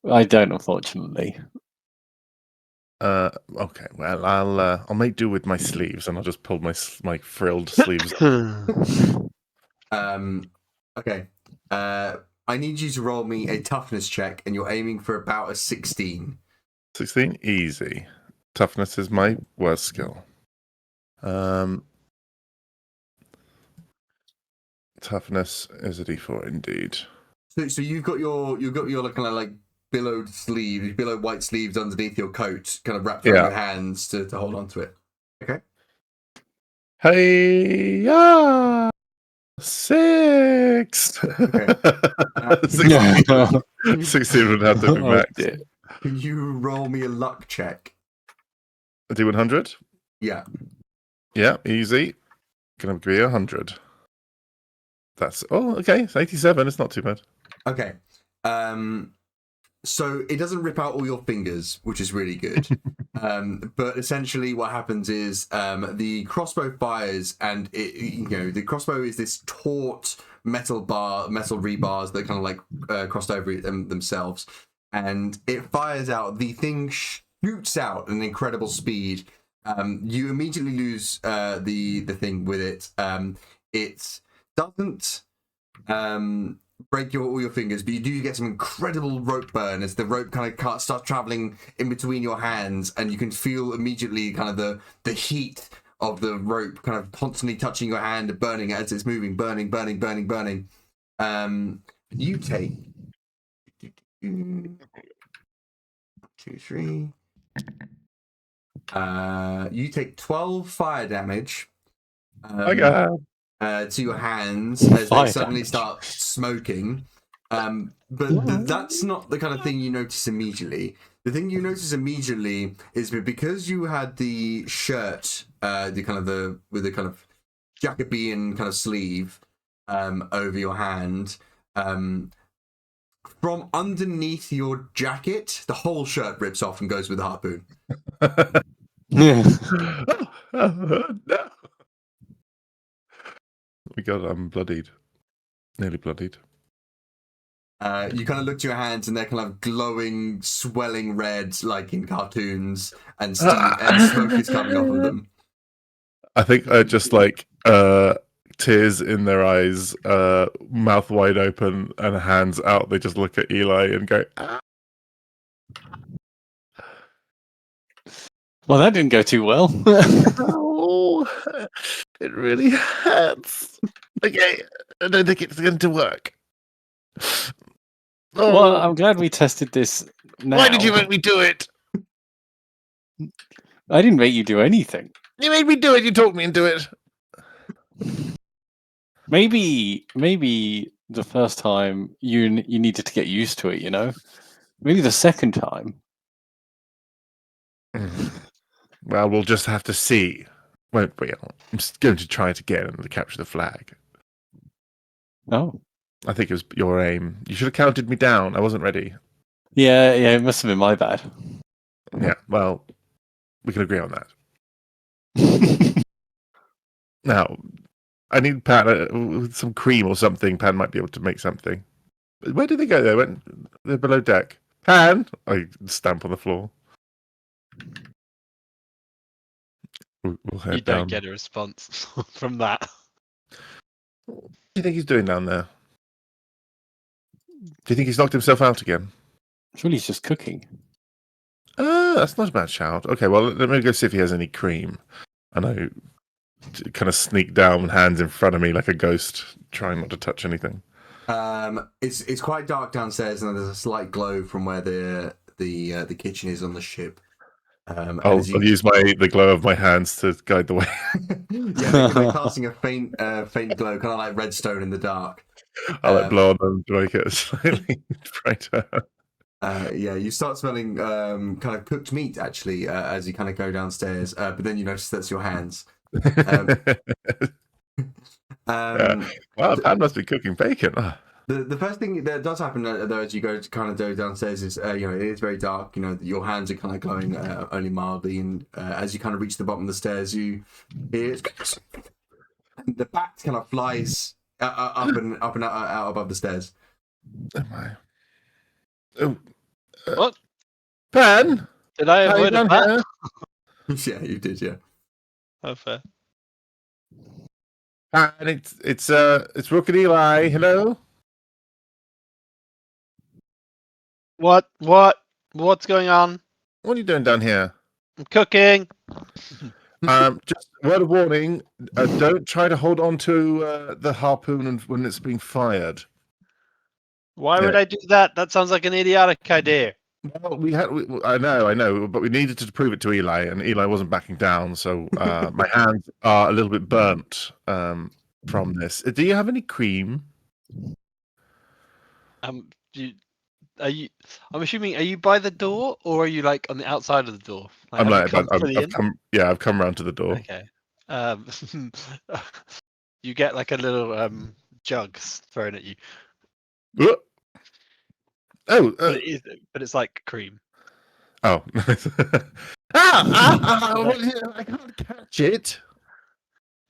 Speaker 3: I don't, unfortunately.
Speaker 4: Okay. Well, I'll make do with my sleeves, and I'll just pull my frilled sleeves.
Speaker 1: Okay. I need you to roll me a toughness check, and you're aiming for about a 16.
Speaker 4: 16, easy. Toughness is my worst skill. Toughness is a D4 indeed.
Speaker 1: So you've got your kind of like billowed sleeves, billowed white sleeves underneath your coat, kind of wrapped around your hands to hold on to it. Okay.
Speaker 4: Hey, yeah. 6.
Speaker 1: Okay.
Speaker 4: 16 would have to be max.
Speaker 3: dear.
Speaker 1: Can you roll me a luck check?
Speaker 4: A D100?
Speaker 1: Yeah.
Speaker 4: Yeah, easy. Gonna be 100. That's okay. It's 87. It's not too bad.
Speaker 1: Okay. So it doesn't rip out all your fingers, which is really good. But essentially, what happens is the crossbow fires, and the crossbow is this taut metal rebars that kind of like crossed over themselves, and it fires out. The thing shoots out at an incredible speed. You immediately lose the thing with it. It doesn't break all your fingers, but you do get some incredible rope burn as the rope kind of starts traveling in between your hands, and you can feel immediately kind of the heat of the rope kind of constantly touching your hand and burning as it's moving, burning. You take 2, 3. You take 12 fire damage. To your hands as they suddenly start smoking. But that's not the kind of thing you notice immediately. The thing you notice immediately is because you had the shirt, with the kind of Jacobean kind of sleeve over your hand. From underneath your jacket, the whole shirt rips off and goes with the harpoon.
Speaker 3: Yeah.
Speaker 4: No. We got bloodied. Nearly bloodied.
Speaker 1: You kind of look to your hands and they're kind of glowing, swelling red like in cartoons, and steam and smoke is coming off of them.
Speaker 4: I think just like tears in their eyes, mouth wide open and hands out. They just look at Eli and go, ah.
Speaker 3: Well, that didn't go too well.
Speaker 4: Oh, it really hurts. Okay, I don't think it's going to work. Oh.
Speaker 3: Well, I'm glad we tested this now.
Speaker 4: Why did you make me do it?
Speaker 3: I didn't make you do anything.
Speaker 4: You made me do it. You talked me into it.
Speaker 3: Maybe the first time you needed to get used to it, you know? Maybe the second time.
Speaker 4: Well, we'll just have to see. Won't we? I'm just going to try it again and capture the flag.
Speaker 3: Oh.
Speaker 4: I think it was your aim. You should have counted me down. I wasn't ready.
Speaker 3: Yeah, it must have been my bad.
Speaker 4: Yeah, well, we can agree on that. Now, I need Pat with some cream or something. Pan might be able to make something. Where did they go? They're below deck. Pan! I stamp on the floor. We'll head
Speaker 2: You don't
Speaker 4: down.
Speaker 2: get a response from that.
Speaker 4: What do you think he's doing down there? Do you think he's knocked himself out again?
Speaker 3: Surely he's just cooking.
Speaker 4: That's not a bad shout. Okay, well, let me go see if he has any cream. And I kind of sneak down, hands in front of me like a ghost, trying not to touch anything.
Speaker 1: It's quite dark downstairs, and there's a slight glow from where the kitchen is on the ship.
Speaker 4: I'll use the glow of my hands to guide the way.
Speaker 1: Yeah, they're casting a faint glow, kind of like redstone in the dark.
Speaker 4: I'll blow on them to make it slightly brighter.
Speaker 1: Yeah, you start smelling kind of cooked meat actually as you kind of go downstairs, but then you notice that's your hands.
Speaker 4: Wow, Pat must be cooking bacon.
Speaker 1: The first thing that does happen though as you go downstairs is it is very dark. Your hands are kind of glowing only mildly, and as you kind of reach the bottom of the stairs, you hear the bat kind of flies up and out above the stairs.
Speaker 4: Oh my! Oh,
Speaker 2: What?
Speaker 4: Pan?
Speaker 2: Did I avoid a bat?
Speaker 1: Yeah, you did. Yeah.
Speaker 2: Oh, fair.
Speaker 4: Pan, it's Rook and Eli. Hello.
Speaker 2: What's going on?
Speaker 4: What are you doing down here?
Speaker 2: I'm cooking.
Speaker 4: Just a word of warning: don't try to hold on to the harpoon when it's being fired.
Speaker 2: Why would I do that? That sounds like an idiotic idea.
Speaker 4: Well, I know, but we needed to prove it to Eli, and Eli wasn't backing down. So my hands are a little bit burnt from this. Do you have any cream?
Speaker 2: Are you? I'm assuming. Are you by the door, or are you like on the outside of the door? Like,
Speaker 4: I'm
Speaker 2: have you
Speaker 4: like,
Speaker 2: come
Speaker 4: I've
Speaker 2: fully in?
Speaker 4: come. Yeah, I've come round to the door.
Speaker 2: Okay. You get like a little jug thrown at you,
Speaker 4: Oh,
Speaker 2: but it's like cream.
Speaker 4: oh, nice. I can't catch it.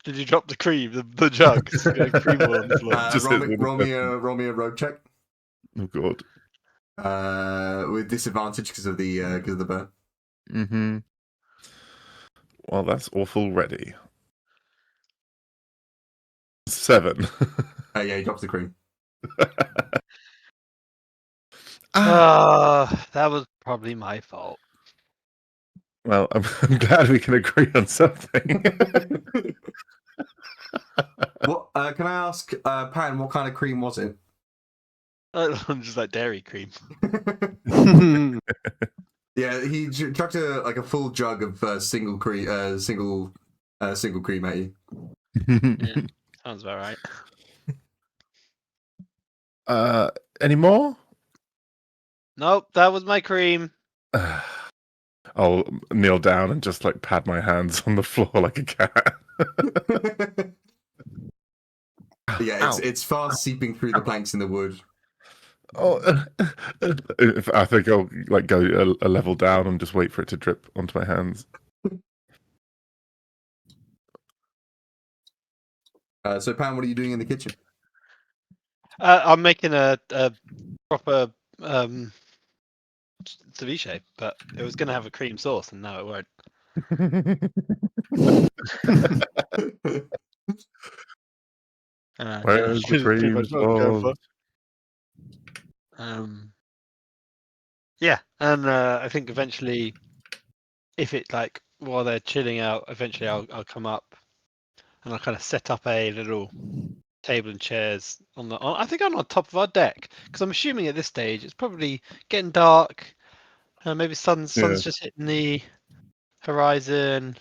Speaker 2: Did you drop the cream? The jug? It's got cream all on the floor.
Speaker 4: Just
Speaker 1: roll,
Speaker 4: hit
Speaker 1: me,
Speaker 4: me
Speaker 1: roll,
Speaker 4: with
Speaker 1: me a, roll me a road check
Speaker 4: Oh god.
Speaker 1: with disadvantage because of the burn.
Speaker 4: Mm-hmm. Well, that's awful. Ready. 7.
Speaker 1: Yeah, he drops the cream.
Speaker 2: That was probably my fault.
Speaker 4: Well, I'm glad we can agree on something.
Speaker 1: What can I ask, Pan? What kind of cream was it?
Speaker 2: I'm just like dairy cream.
Speaker 1: Yeah, he chucked a full jug of single cream, single cream at you.
Speaker 2: Yeah, sounds about right.
Speaker 4: Any more?
Speaker 2: Nope, that was my cream.
Speaker 4: I'll kneel down and just like pad my hands on the floor like a cat.
Speaker 1: Yeah, it's fast seeping through the planks in the wood.
Speaker 4: Oh, I think I'll like go a level down and just wait for it to drip onto my hands.
Speaker 1: So, Pan, what are you doing in the kitchen?
Speaker 2: I'm making a proper ceviche, but it was going to have a cream sauce, and now it won't.
Speaker 4: Where's the cream sauce?
Speaker 2: Yeah, and I think eventually, if it like while they're chilling out, eventually I'll come up and I'll kind of set up a little table and chairs I think on top of our deck, because I'm assuming at this stage it's probably getting dark. Maybe sun's just hitting the horizon,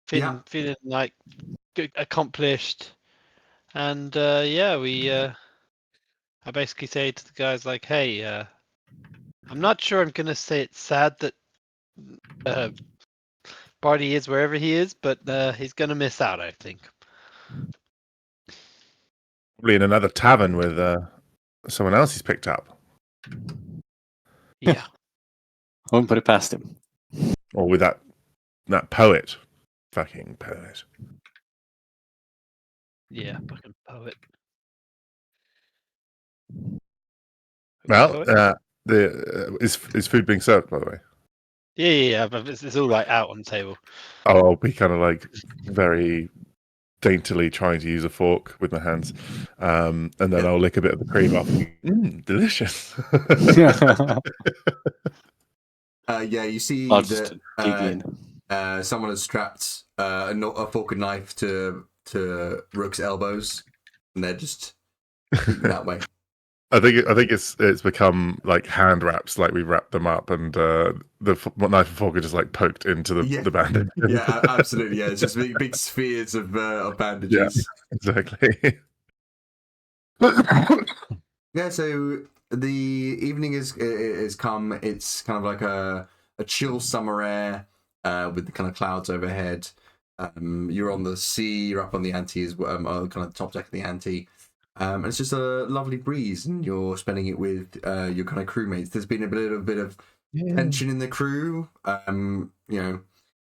Speaker 2: feeling like accomplished, and I basically say to the guys like, hey, I'm not sure I'm gonna say it's sad that Barty is wherever he is, but he's gonna miss out, I think.
Speaker 4: Probably in another tavern with someone else he's picked up.
Speaker 2: Yeah.
Speaker 3: I won't put it past him.
Speaker 4: Or with that poet. Fucking poet.
Speaker 2: Yeah, fucking poet.
Speaker 4: Well, is food being served, by the way?
Speaker 2: Yeah, but it's all like out on the table.
Speaker 4: I'll be kind of like very daintily trying to use a fork with my hands, and then I'll lick a bit of the cream off. Delicious.
Speaker 1: Yeah, you see
Speaker 3: I'll just dig in.
Speaker 1: Someone has strapped a fork and knife to Rook's elbows, and they're just that way.
Speaker 4: I think it's become like hand wraps, like we've wrapped them up, and the knife and fork are just like poked into the bandage.
Speaker 1: Yeah, absolutely. Yeah, it's just big spheres of bandages.
Speaker 4: Yeah, exactly.
Speaker 1: Yeah, so the evening is come. It's kind of like a chill summer air with the kind of clouds overhead. You're on the sea. You're up on the ante as well, kind of top deck of the ante. And it's just a lovely breeze, and you're spending it with your kind of crewmates. There's been a little bit of tension in the crew.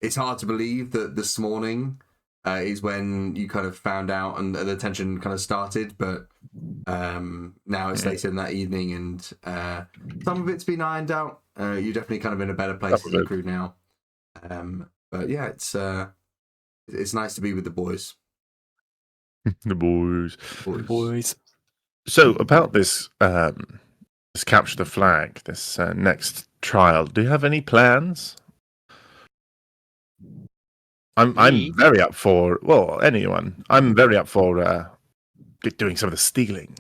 Speaker 1: It's hard to believe that this morning is when you kind of found out and the tension kind of started, but now it's later in that evening, and some of it's been ironed out. You're definitely kind of in a better place as a crew now. But yeah, it's nice to be with the boys.
Speaker 4: The boys. So about this capture the flag, this next trial. Do you have any plans? I'm very up for anyone. I'm very up for doing some of the stealing.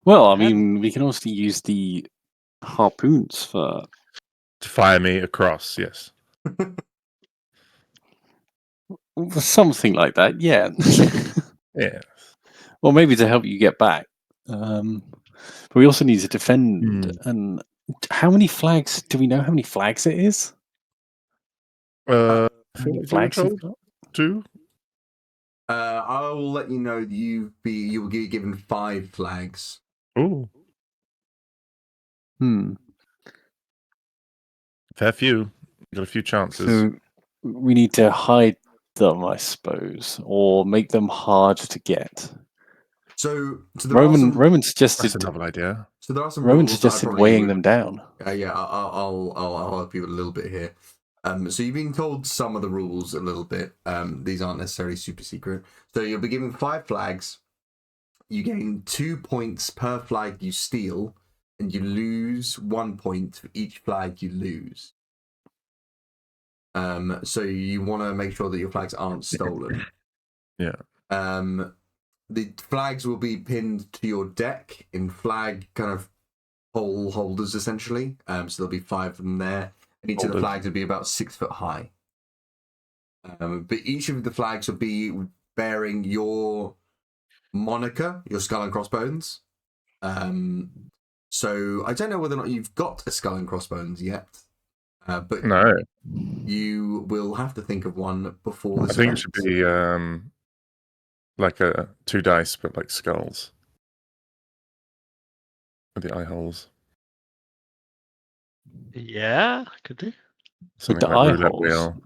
Speaker 3: Well, I mean, we can also use the harpoons for
Speaker 4: To fire me across, yes.
Speaker 3: something like that. Yeah.
Speaker 4: Yeah.
Speaker 3: Or maybe to help you get back. But we also need to defend. And how many flags? Do we know how many flags it is?
Speaker 4: I
Speaker 3: How
Speaker 4: think
Speaker 3: many
Speaker 4: we were
Speaker 3: flags you've
Speaker 4: told
Speaker 3: got?
Speaker 4: 2.
Speaker 1: I'll let you know that you will be given 5 flags.
Speaker 4: Ooh,
Speaker 3: Hmm.
Speaker 4: fair few. Got a few chances.
Speaker 3: So we need to hide them, I suppose, or make them hard to get.
Speaker 1: So there are
Speaker 3: Roman
Speaker 1: some,
Speaker 3: suggested.
Speaker 4: That's a novel idea.
Speaker 1: so there are some
Speaker 3: Roman
Speaker 1: rules that I
Speaker 3: suggested
Speaker 1: probably
Speaker 3: weighing them down.
Speaker 1: yeah, I'll help you a little bit here. So you've been told some of the rules a little bit. These aren't necessarily super secret. So you'll be given 5 flags. You gain 2 points per flag you steal, and you lose 1 point for each flag you lose. So you want to make sure that your flags aren't stolen.
Speaker 4: Yeah.
Speaker 1: The flags will be pinned to your deck in flag kind of pole holders, essentially. So there'll be 5 of them there, and each of the flags will be about 6 foot high. But each of the flags will be bearing your moniker, your skull and crossbones. So I don't know whether or not you've got a skull and crossbones yet, but
Speaker 4: No,
Speaker 1: you will have to think of one before this
Speaker 4: I think
Speaker 1: event.
Speaker 4: it should be like a 2 dice, but like skulls with the eye holes.
Speaker 2: Yeah, could do.
Speaker 4: Something
Speaker 3: the
Speaker 4: like
Speaker 3: eye
Speaker 4: roulette
Speaker 3: holes?
Speaker 4: wheel.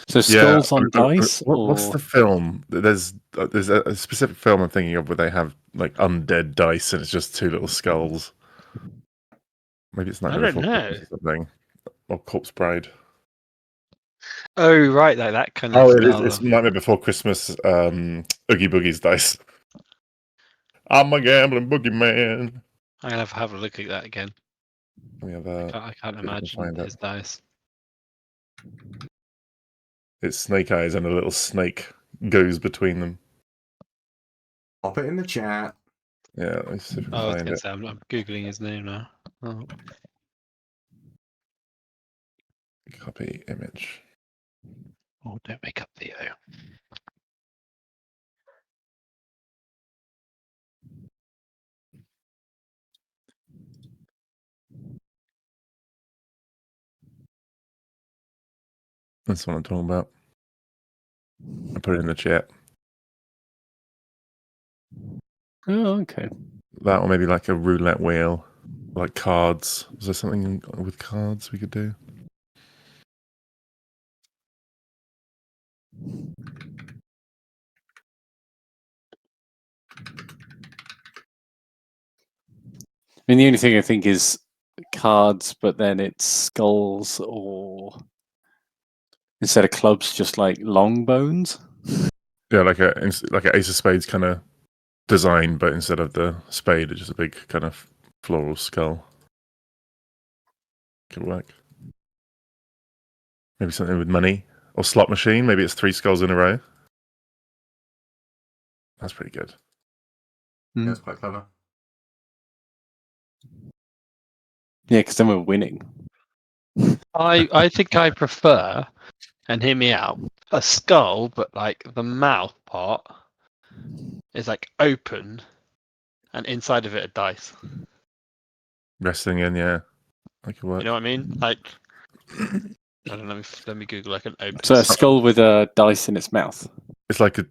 Speaker 3: So skulls on dice,
Speaker 4: What's
Speaker 3: or
Speaker 4: the film? There's a specific film I'm thinking of where they have like undead dice, and it's just 2 little skulls. Maybe it's
Speaker 2: I
Speaker 4: Nightmare
Speaker 2: don't
Speaker 4: Before
Speaker 2: know.
Speaker 4: Christmas or something, or Corpse Bride.
Speaker 2: Oh, right, like that kind of
Speaker 4: Oh,
Speaker 2: style.
Speaker 4: it's Nightmare Before Christmas. Oogie Boogie's dice. I'm a gambling boogeyman.
Speaker 2: I'm gonna have a look at that again.
Speaker 4: We have
Speaker 2: I can't imagine
Speaker 4: find it.
Speaker 2: his dice.
Speaker 4: It's snake eyes, and a little snake goes between them.
Speaker 1: Pop it in the chat.
Speaker 4: Yeah, let's see if we can
Speaker 2: Oh, I was
Speaker 4: find
Speaker 2: gonna
Speaker 4: it.
Speaker 2: say I'm googling his name now. Oh.
Speaker 4: Copy image.
Speaker 2: Oh, don't make up Theo.
Speaker 4: That's what I'm talking about. I put it in the chat.
Speaker 3: oh, okay.
Speaker 4: That, or maybe like a roulette wheel, like cards. Was there something with cards we could do?
Speaker 3: I mean, the only thing I think is cards, but then it's skulls, or instead of clubs, just like long bones.
Speaker 4: Yeah, like an Ace of Spades kind of design, but instead of the spade, it's just a big kind of floral skull. Could work. Maybe something with money or slot machine. Maybe it's 3 skulls in a row. That's pretty good.
Speaker 3: Mm.
Speaker 1: That's quite clever.
Speaker 3: Yeah, because then we're winning.
Speaker 2: I think I prefer, and hear me out, a skull, but like the mouth part is like open, and inside of it are dice.
Speaker 4: Resting in, yeah. That could work.
Speaker 2: You know what I mean? Like, I don't know. Let me Google like an open.
Speaker 3: So a
Speaker 2: skull.
Speaker 3: skull with a dice in its mouth.
Speaker 4: It's like a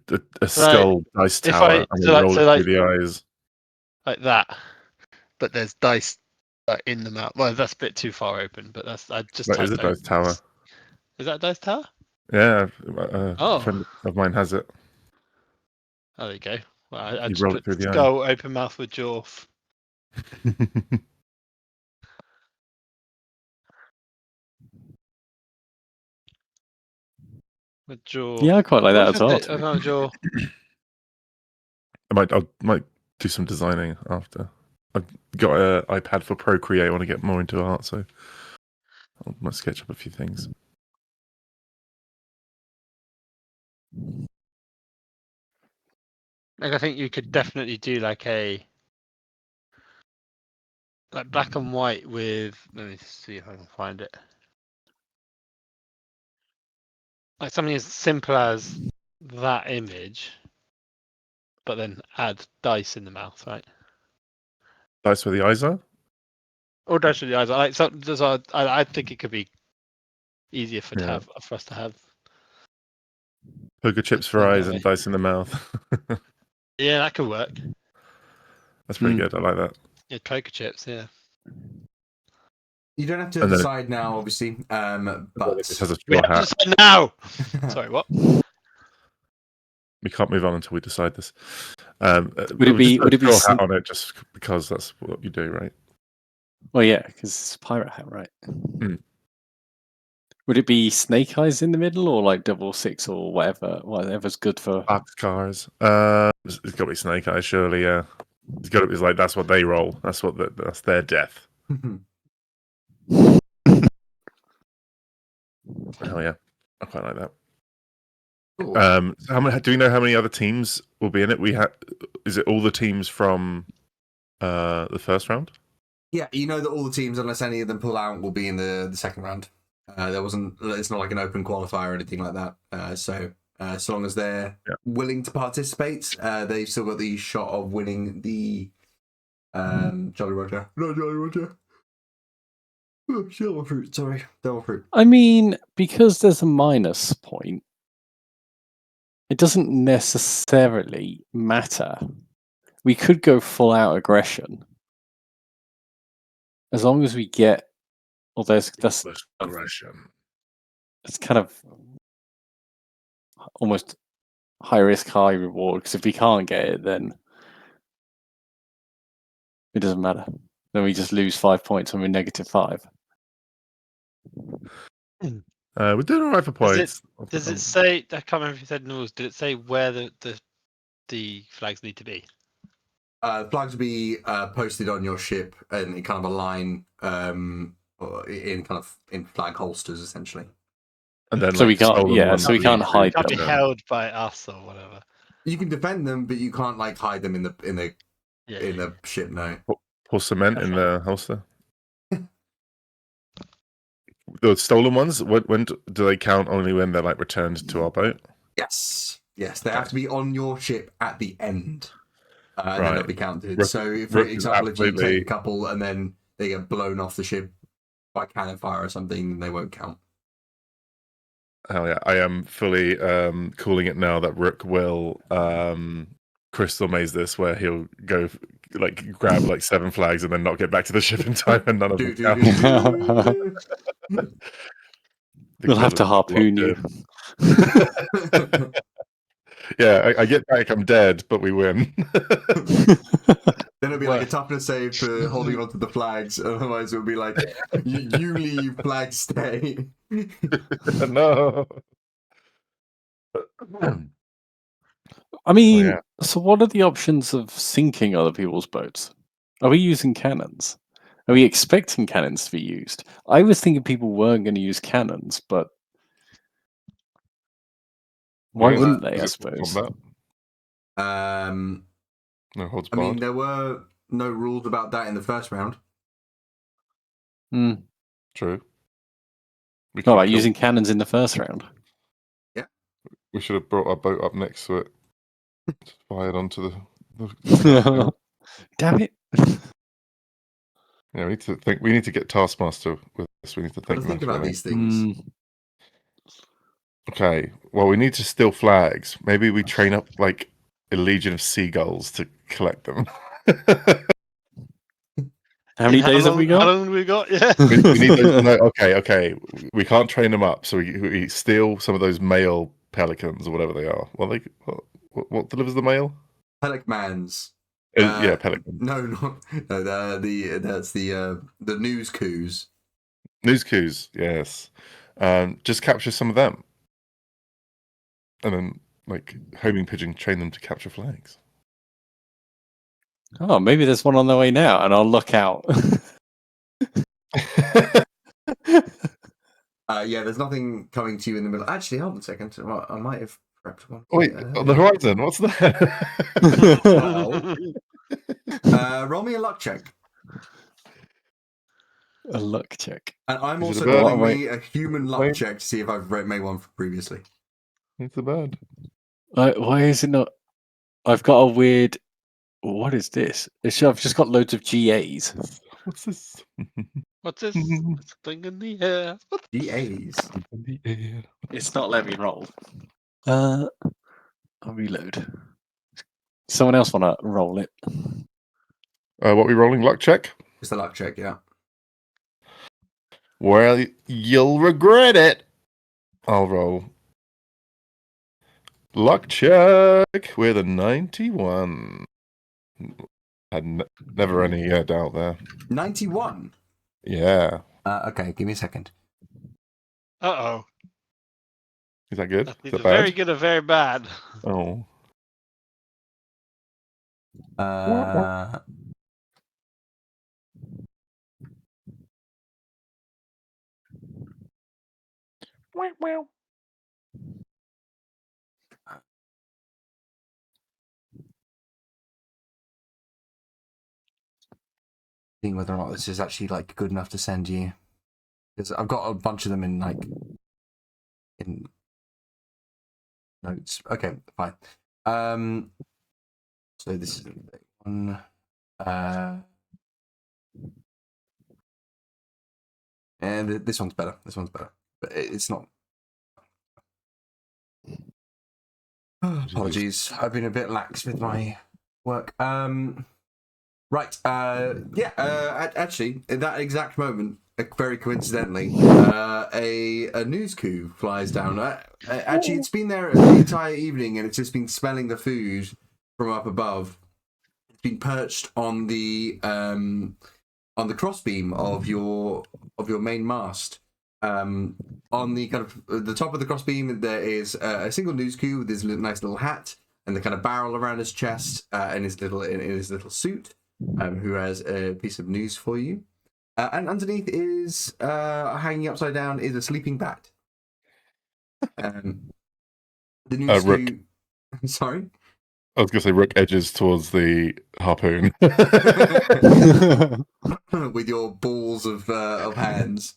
Speaker 4: skull dice
Speaker 2: if
Speaker 4: tower,
Speaker 2: I-
Speaker 4: and
Speaker 2: so
Speaker 4: we
Speaker 2: like-
Speaker 4: roll
Speaker 2: so
Speaker 4: it
Speaker 2: like-
Speaker 4: through the eyes.
Speaker 2: Like that, but there's dice in the mouth. Well, that's a bit too far open, but that's I just
Speaker 4: That is
Speaker 2: typed
Speaker 4: a dice tower.
Speaker 2: Is that a dice tower?
Speaker 4: Yeah, a
Speaker 2: Oh.
Speaker 4: friend of mine has it.
Speaker 2: Oh, there you go. Well, I
Speaker 4: You
Speaker 2: just
Speaker 4: roll it
Speaker 2: put
Speaker 4: through the eye.
Speaker 2: skull, open mouth with jaw. With jaw.
Speaker 3: Yeah, I quite like that
Speaker 2: What's
Speaker 3: as well.
Speaker 2: it? Oh, jaw.
Speaker 4: I might do some designing after. I've got an iPad for Procreate. I want to get more into art, so I might sketch up a few things.
Speaker 2: Like I think you could definitely do like a like black and white with. Let me see if I can find it. Like something as simple as that image, but then add dice in the mouth, right?
Speaker 4: Dice where the eyes are.
Speaker 2: Or dice with the eyes. I think it could be easier for us to have.
Speaker 4: Poker chips for eyes and dice in the mouth.
Speaker 2: Yeah, that could work.
Speaker 4: That's pretty good. I like that.
Speaker 2: Yeah, poker chips. Yeah.
Speaker 1: You don't have to decide now, obviously. But
Speaker 4: it has a
Speaker 2: We
Speaker 4: straw
Speaker 2: have to
Speaker 4: hat.
Speaker 2: decide now. Sorry, what?
Speaker 4: We can't move on until we decide this.
Speaker 3: Would it be
Speaker 4: straw hat on it just because that's what you do, right?
Speaker 3: Well, yeah, because it's a pirate hat, right?
Speaker 4: Hmm.
Speaker 3: Would it be snake eyes in the middle, or like 666 or whatever's good for
Speaker 4: cars? It's got to be snake eyes, surely. Yeah, it's like that's what they roll. That's that's their death. Hell yeah, I quite like that.
Speaker 1: Cool.
Speaker 4: Do we know how many other teams will be in it? Is it all the teams from the first round?
Speaker 1: Yeah, you know that all the teams, unless any of them pull out, will be in the second round. It's not like an open qualifier or anything like that. So long as they're willing to participate, they've still got the shot of winning the Jolly Roger. Not Jolly Roger. Oh, Devil Fruit, sorry. Devil Fruit.
Speaker 3: I mean, because there's a minus point, it doesn't necessarily matter. We could go full out aggression. As long as we get that's
Speaker 4: aggression.
Speaker 3: It's kind of almost high risk, high reward, because if we can't get it, then it doesn't matter. Then we just lose 5 points when we're -5.
Speaker 4: We're doing all right for points.
Speaker 2: Does it say? I can't remember if you said rules. Did it say where the flags need to be?
Speaker 1: Flags will be posted on your ship and in kind of a line, in flag holsters essentially.
Speaker 4: And then
Speaker 3: so we can't, so we can't hide them.
Speaker 2: Can't be held by us or whatever.
Speaker 1: You can defend them, but you can't like hide them in the ship. No.
Speaker 4: Pour cement in the holster. The stolen ones. When do they count? Only when they're like returned to our boat.
Speaker 1: Yes, they have to be on your ship at the end. And then they'll be counted.
Speaker 4: Rook,
Speaker 1: so, for example, if you take a couple and then they get blown off the ship by cannon fire or something, then they won't count.
Speaker 4: Hell yeah! I am fully calling it now that Rook will crystal maze this, where he'll go like grab like 7 flags and then not get back to the ship in time, and none of them count.
Speaker 3: We'll have to harpoon you.
Speaker 4: Yeah, I get back, I'm dead, but we win.
Speaker 1: Then it'll be like a toughness save for holding onto the flags. Otherwise, it'll be like, you leave, flags stay.
Speaker 4: No.
Speaker 3: I mean, so what are the options of sinking other people's boats? Are we using cannons? Are we expecting cannons to be used? I was thinking people weren't going to use cannons, but why wouldn't they, I suppose?
Speaker 4: No holds
Speaker 1: I
Speaker 4: barred.
Speaker 1: mean, there were no rules about that in the first round.
Speaker 4: True.
Speaker 3: All right, using cannons in the first round.
Speaker 1: Yeah.
Speaker 4: We should have brought our boat up next to it. Fired onto the
Speaker 3: Damn it.
Speaker 4: Yeah, we need to think. We need to get Taskmaster with this. We need to think
Speaker 1: about these things.
Speaker 4: Okay. Well, we need to steal flags. Maybe we train up like a legion of seagulls to collect them.
Speaker 3: How many days have we got?
Speaker 2: How long have we got? Yeah.
Speaker 4: we need those, no, okay. We can't train them up, so we steal some of those male pelicans or whatever they are. What delivers the mail?
Speaker 1: Pelicmans.
Speaker 4: Pelican.
Speaker 1: No, that's the news coos.
Speaker 4: News coos, yes. Just capture some of them, and then like homing pigeon, train them to capture flags.
Speaker 3: Oh, maybe there's one on the way now, and I'll look out.
Speaker 1: There's nothing coming to you in the middle. Actually, hold on a second. I might have prepped one.
Speaker 4: Wait, on the horizon, what's that?
Speaker 1: Roll me a luck check.
Speaker 3: A luck check.
Speaker 1: And I'm
Speaker 4: Is it
Speaker 1: also
Speaker 4: a bird?
Speaker 1: doing
Speaker 3: Wait.
Speaker 1: me a human luck
Speaker 4: Wait.
Speaker 1: check to see if I've made one previously.
Speaker 4: It's a bird.
Speaker 3: Why is it not? I've got a weird. What is this? I've just got loads of GAs.
Speaker 4: What's this?
Speaker 2: What's this? It's a thing in the air. What?
Speaker 1: GAs.
Speaker 4: In the air.
Speaker 3: It's not letting me roll. I'll reload. Someone else want to roll it?
Speaker 4: What we rolling? Luck check?
Speaker 1: Just a luck check, yeah.
Speaker 4: Well, you'll regret it. I'll roll. Luck check with a 91. Had never any doubt there.
Speaker 1: 91.
Speaker 4: Yeah.
Speaker 1: Okay, give me a second.
Speaker 2: Uh-oh.
Speaker 4: Is that good?
Speaker 2: That's
Speaker 4: Is
Speaker 2: either
Speaker 4: that bad?
Speaker 2: very good or very bad.
Speaker 4: Oh.
Speaker 1: Seeing whether or not this is actually like good enough to send you, because I've got a bunch of them in notes. Okay, fine. So this is one. And this one's better. This one's better, but it's not. Apologies, I've been a bit lax with my work. Right. Actually, at that exact moment, very coincidentally, a news coup flies down. Actually, it's been there the entire evening, and it's just been smelling the food from up above. It's been perched on the crossbeam of your main mast. On the kind of the top of the crossbeam, there is a single news coup with his nice little hat and the kind of barrel around his chest, and his little suit. Who has a piece of news for you. And underneath is, hanging upside down, is a sleeping bat. The news
Speaker 4: Rook.
Speaker 1: Sorry?
Speaker 4: I was going to say Rook edges towards the harpoon.
Speaker 1: With your balls of hands.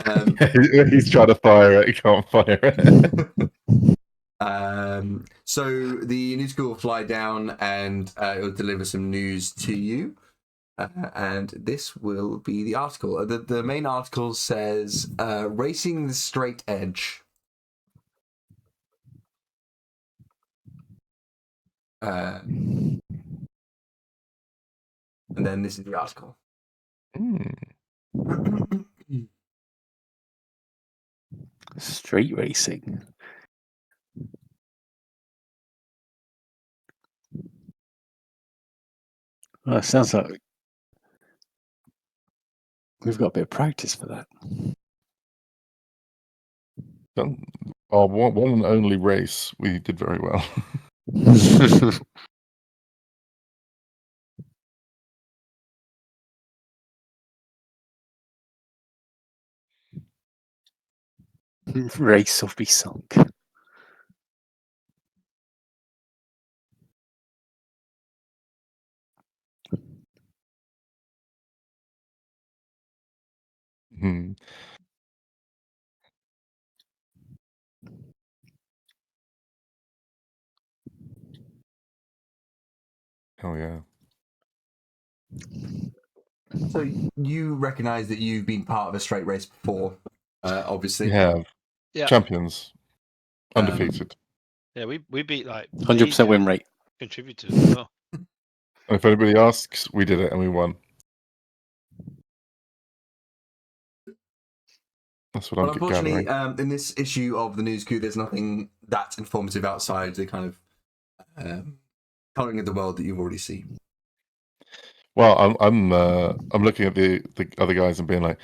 Speaker 4: He's trying to fire it. He can't fire it.
Speaker 1: So the news crew will fly down and it will deliver some news to you. And this will be the article. The main article says, Racing the Straight Edge. And then this is the article.
Speaker 3: Street racing. Well, it sounds like we've got a bit of practice for that.
Speaker 4: Our one and only race, we did very well.
Speaker 3: Race or be sunk.
Speaker 4: Hmm. Hell yeah.
Speaker 1: So you recognise that you've been part of a straight race before, obviously.
Speaker 4: We have.
Speaker 2: Yeah.
Speaker 4: Champions. Undefeated.
Speaker 2: Yeah, we beat like
Speaker 3: 100% win rate.
Speaker 2: contributors as well.
Speaker 4: And if anybody asks, we did it and we won. That's what
Speaker 1: But
Speaker 4: I'm
Speaker 1: unfortunately,
Speaker 4: gathering.
Speaker 1: in this issue of the News Coup, there's nothing that informative outside the kind of colouring of the world that you've already seen.
Speaker 4: Well, I'm looking at the other guys and being like,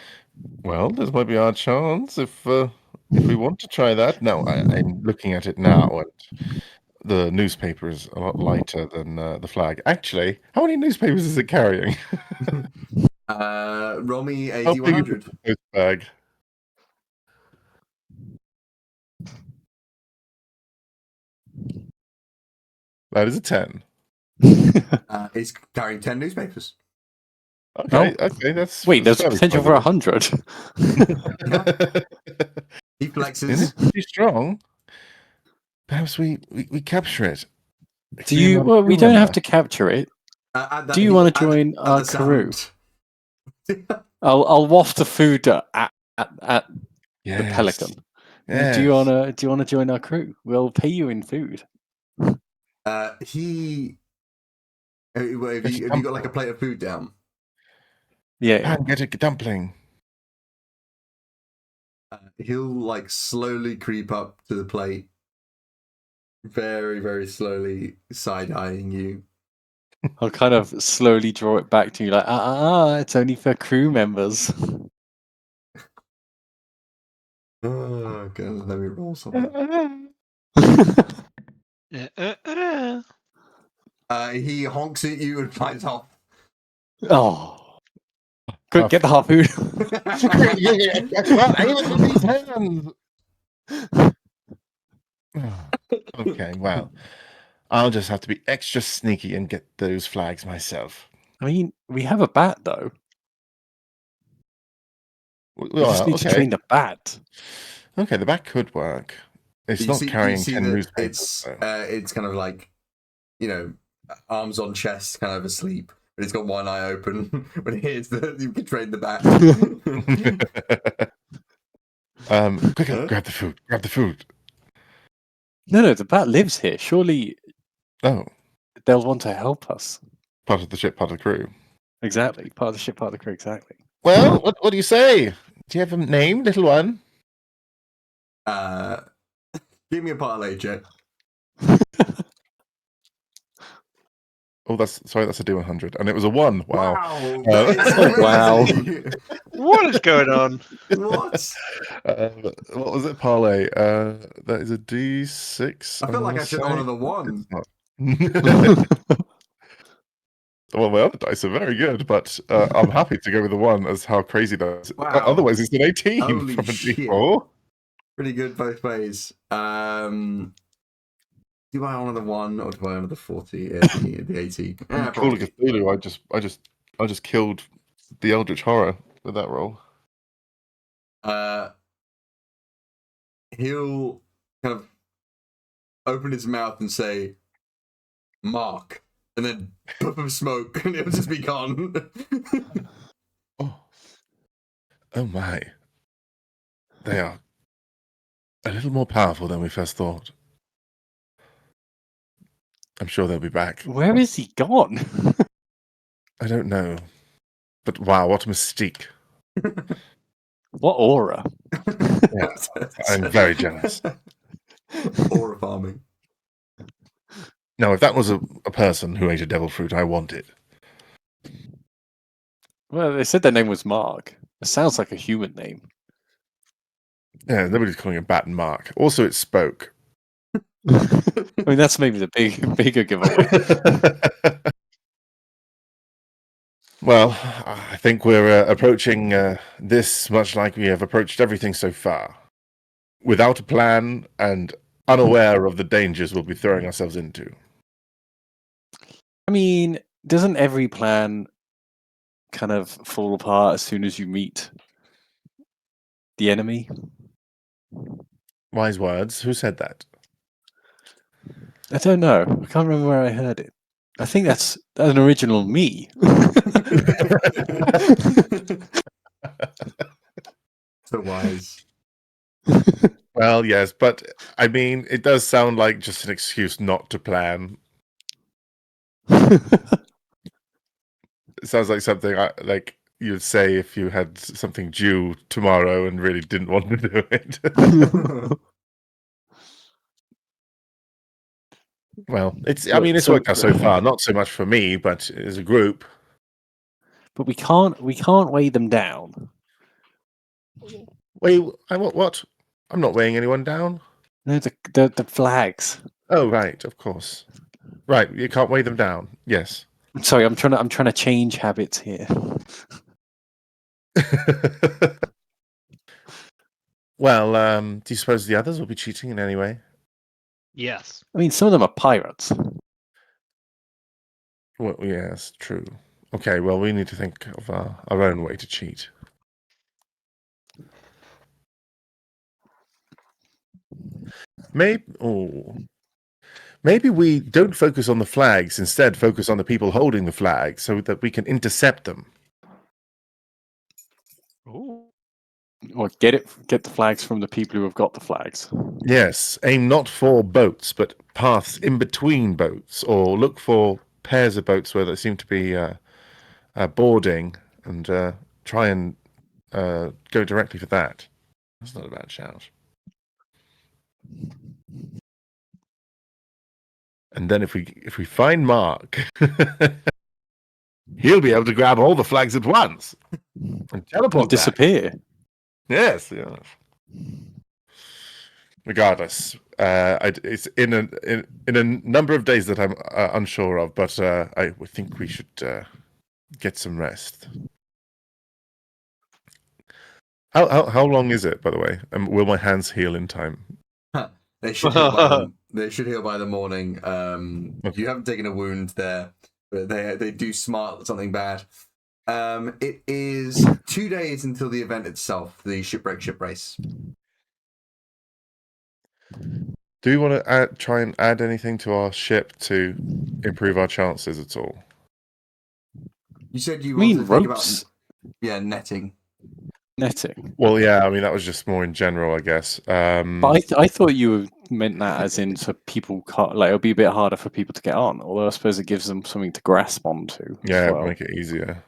Speaker 4: well, this might be our chance if we want to try that. Now, I'm looking at it now, and the newspaper is a lot lighter than the flag. Actually, how many newspapers is it carrying?
Speaker 1: Roll me a
Speaker 4: How big is
Speaker 1: D100.
Speaker 4: the post bag? That is a 10.
Speaker 1: It's carrying 10 newspapers.
Speaker 4: Okay, okay, that's
Speaker 3: Wait, there's
Speaker 4: fairly
Speaker 3: potential for
Speaker 4: positive.
Speaker 3: 100.
Speaker 1: He
Speaker 4: Isn't
Speaker 1: flexes.
Speaker 4: it pretty strong? Perhaps we capture it.
Speaker 3: Do
Speaker 4: Create
Speaker 3: you?
Speaker 4: another
Speaker 3: Well,
Speaker 4: crew
Speaker 3: we don't have
Speaker 4: member.
Speaker 3: to capture it.
Speaker 1: At
Speaker 3: Do you want to join our
Speaker 1: the
Speaker 3: crew?
Speaker 1: sound.
Speaker 3: I'll waft the food at the
Speaker 4: Yes.
Speaker 3: pelican.
Speaker 4: Yes.
Speaker 3: Do you wanna join our crew? We'll pay you in food.
Speaker 1: He. Have you got like a plate of food down?
Speaker 3: Yeah.
Speaker 4: Pan, get a dumpling.
Speaker 1: He'll like slowly creep up to the plate, very, very slowly side eyeing you.
Speaker 3: I'll kind of slowly draw it back to you, like, it's only for crew members.
Speaker 1: Oh, God, let me roll something. He honks at you and flies off.
Speaker 3: Oh, quick, get the harpoon.
Speaker 4: Okay, well, I'll just have to be extra sneaky and get those flags myself.
Speaker 3: I mean, we have a bat though. We just need to train the bat.
Speaker 4: Okay, the bat could work. It's
Speaker 1: You
Speaker 4: not
Speaker 1: see
Speaker 4: carrying 10
Speaker 1: that
Speaker 4: newspapers.
Speaker 1: it's kind of like, arms on chest, kind of asleep, but it's got one eye open. When it hears that you can train the bat.
Speaker 4: Quicker, grab the food. Grab the food.
Speaker 3: No, the bat lives here. Surely
Speaker 4: Oh,
Speaker 3: they'll want to help us.
Speaker 4: part of the ship, part of the crew.
Speaker 3: Exactly. Part of the ship, part of the crew, exactly.
Speaker 4: Well, what do you say? Do you have a name, little one?
Speaker 1: Give me a parlay check.
Speaker 4: Oh, that's a D100, and it was a 1. Wow.
Speaker 1: Wow.
Speaker 3: Wow.
Speaker 2: What is going on?
Speaker 1: What?
Speaker 4: What was it? Parlay. That is a D6.
Speaker 1: I feel like I should honor the 1.
Speaker 4: Well, my other dice are very good, but I'm happy to go with the 1 as how crazy that is.
Speaker 1: Wow.
Speaker 4: Otherwise, it's an 18
Speaker 1: Holy
Speaker 4: from a
Speaker 1: shit.
Speaker 4: D4.
Speaker 1: Pretty good both ways. Do I honor the 1 or do I honor the 40? The 18?
Speaker 4: Call of Cthulhu. I just killed the Eldritch Horror with that roll.
Speaker 1: He'll kind of open his mouth and say, "Mark," and then puff of smoke, and it'll just be gone.
Speaker 4: Oh my! They are a little more powerful than we first thought. I'm sure they'll be back.
Speaker 3: Where is he gone?
Speaker 4: I don't know, but wow, what a mystique!
Speaker 3: What aura?
Speaker 4: Yeah, I'm very jealous.
Speaker 1: Aura farming.
Speaker 4: Now, if that was a person who ate a devil fruit, I want it.
Speaker 3: Well, they said their name was Mark. It sounds like a human name.
Speaker 4: Yeah, nobody's calling him Bat and Mark. Also, it spoke.
Speaker 3: I mean, that's maybe the bigger giveaway.
Speaker 4: Well, I think we're approaching this much like we have approached everything so far. Without a plan and unaware of the dangers we'll be throwing ourselves into.
Speaker 3: I mean, doesn't every plan kind of fall apart as soon as you meet the enemy?
Speaker 4: Wise words. Who said that?
Speaker 3: I don't know. I can't remember where I heard it. I think that's an original me.
Speaker 1: So wise.
Speaker 4: Well, yes, but I mean, it does sound like just an excuse not to plan. It sounds like something like you'd say if you had something due tomorrow and really didn't want to do it. Well, I mean, it's worked out so far. Not so much for me, but as a group.
Speaker 3: But we can't weigh them down.
Speaker 4: Wait, what? I'm not weighing anyone down.
Speaker 3: No, the flags.
Speaker 4: Oh, right, of course. Right, you can't weigh them down. Yes.
Speaker 3: I'm sorry, I'm trying to change habits here.
Speaker 4: Well, do you suppose the others will be cheating in any way?
Speaker 2: Yes.
Speaker 3: I mean, some of them are pirates.
Speaker 4: Well, yes, true. Okay, well, we need to think of our own way to cheat. Maybe we don't focus on the flags, instead focus on the people holding the flag so that we can intercept them.
Speaker 2: Ooh.
Speaker 3: Or get the flags from the people who have got the flags.
Speaker 4: Yes, aim not for boats, but paths in between boats, or look for pairs of boats where there seem to be boarding, and try and go directly for that. That's not a bad shout. And then if we find Mark, he'll be able to grab all the flags at once and teleport back.
Speaker 3: Disappear.
Speaker 4: Yes. Regardless, it's in a number of days that I'm unsure of, but I think we should get some rest. How long is it, by the way? Will my hands heal in time?
Speaker 1: They should heal by the morning.
Speaker 4: Okay.
Speaker 1: You haven't taken a wound there, but they do smart something bad. It is 2 days until the event itself, the shipwreck ship race.
Speaker 4: Do you want to try and add anything to our ship to improve our chances at all?
Speaker 1: You said you
Speaker 3: I mean,
Speaker 1: wanted to think
Speaker 3: ropes.
Speaker 1: about netting.
Speaker 3: Netting.
Speaker 4: Well, yeah, I mean that was just more in general, I guess.
Speaker 3: But I thought you meant that as in so people can't, like, it'll be a bit harder for people to get on. Although I suppose it gives them something to grasp onto.
Speaker 4: Yeah,
Speaker 3: as well.
Speaker 4: make it easier.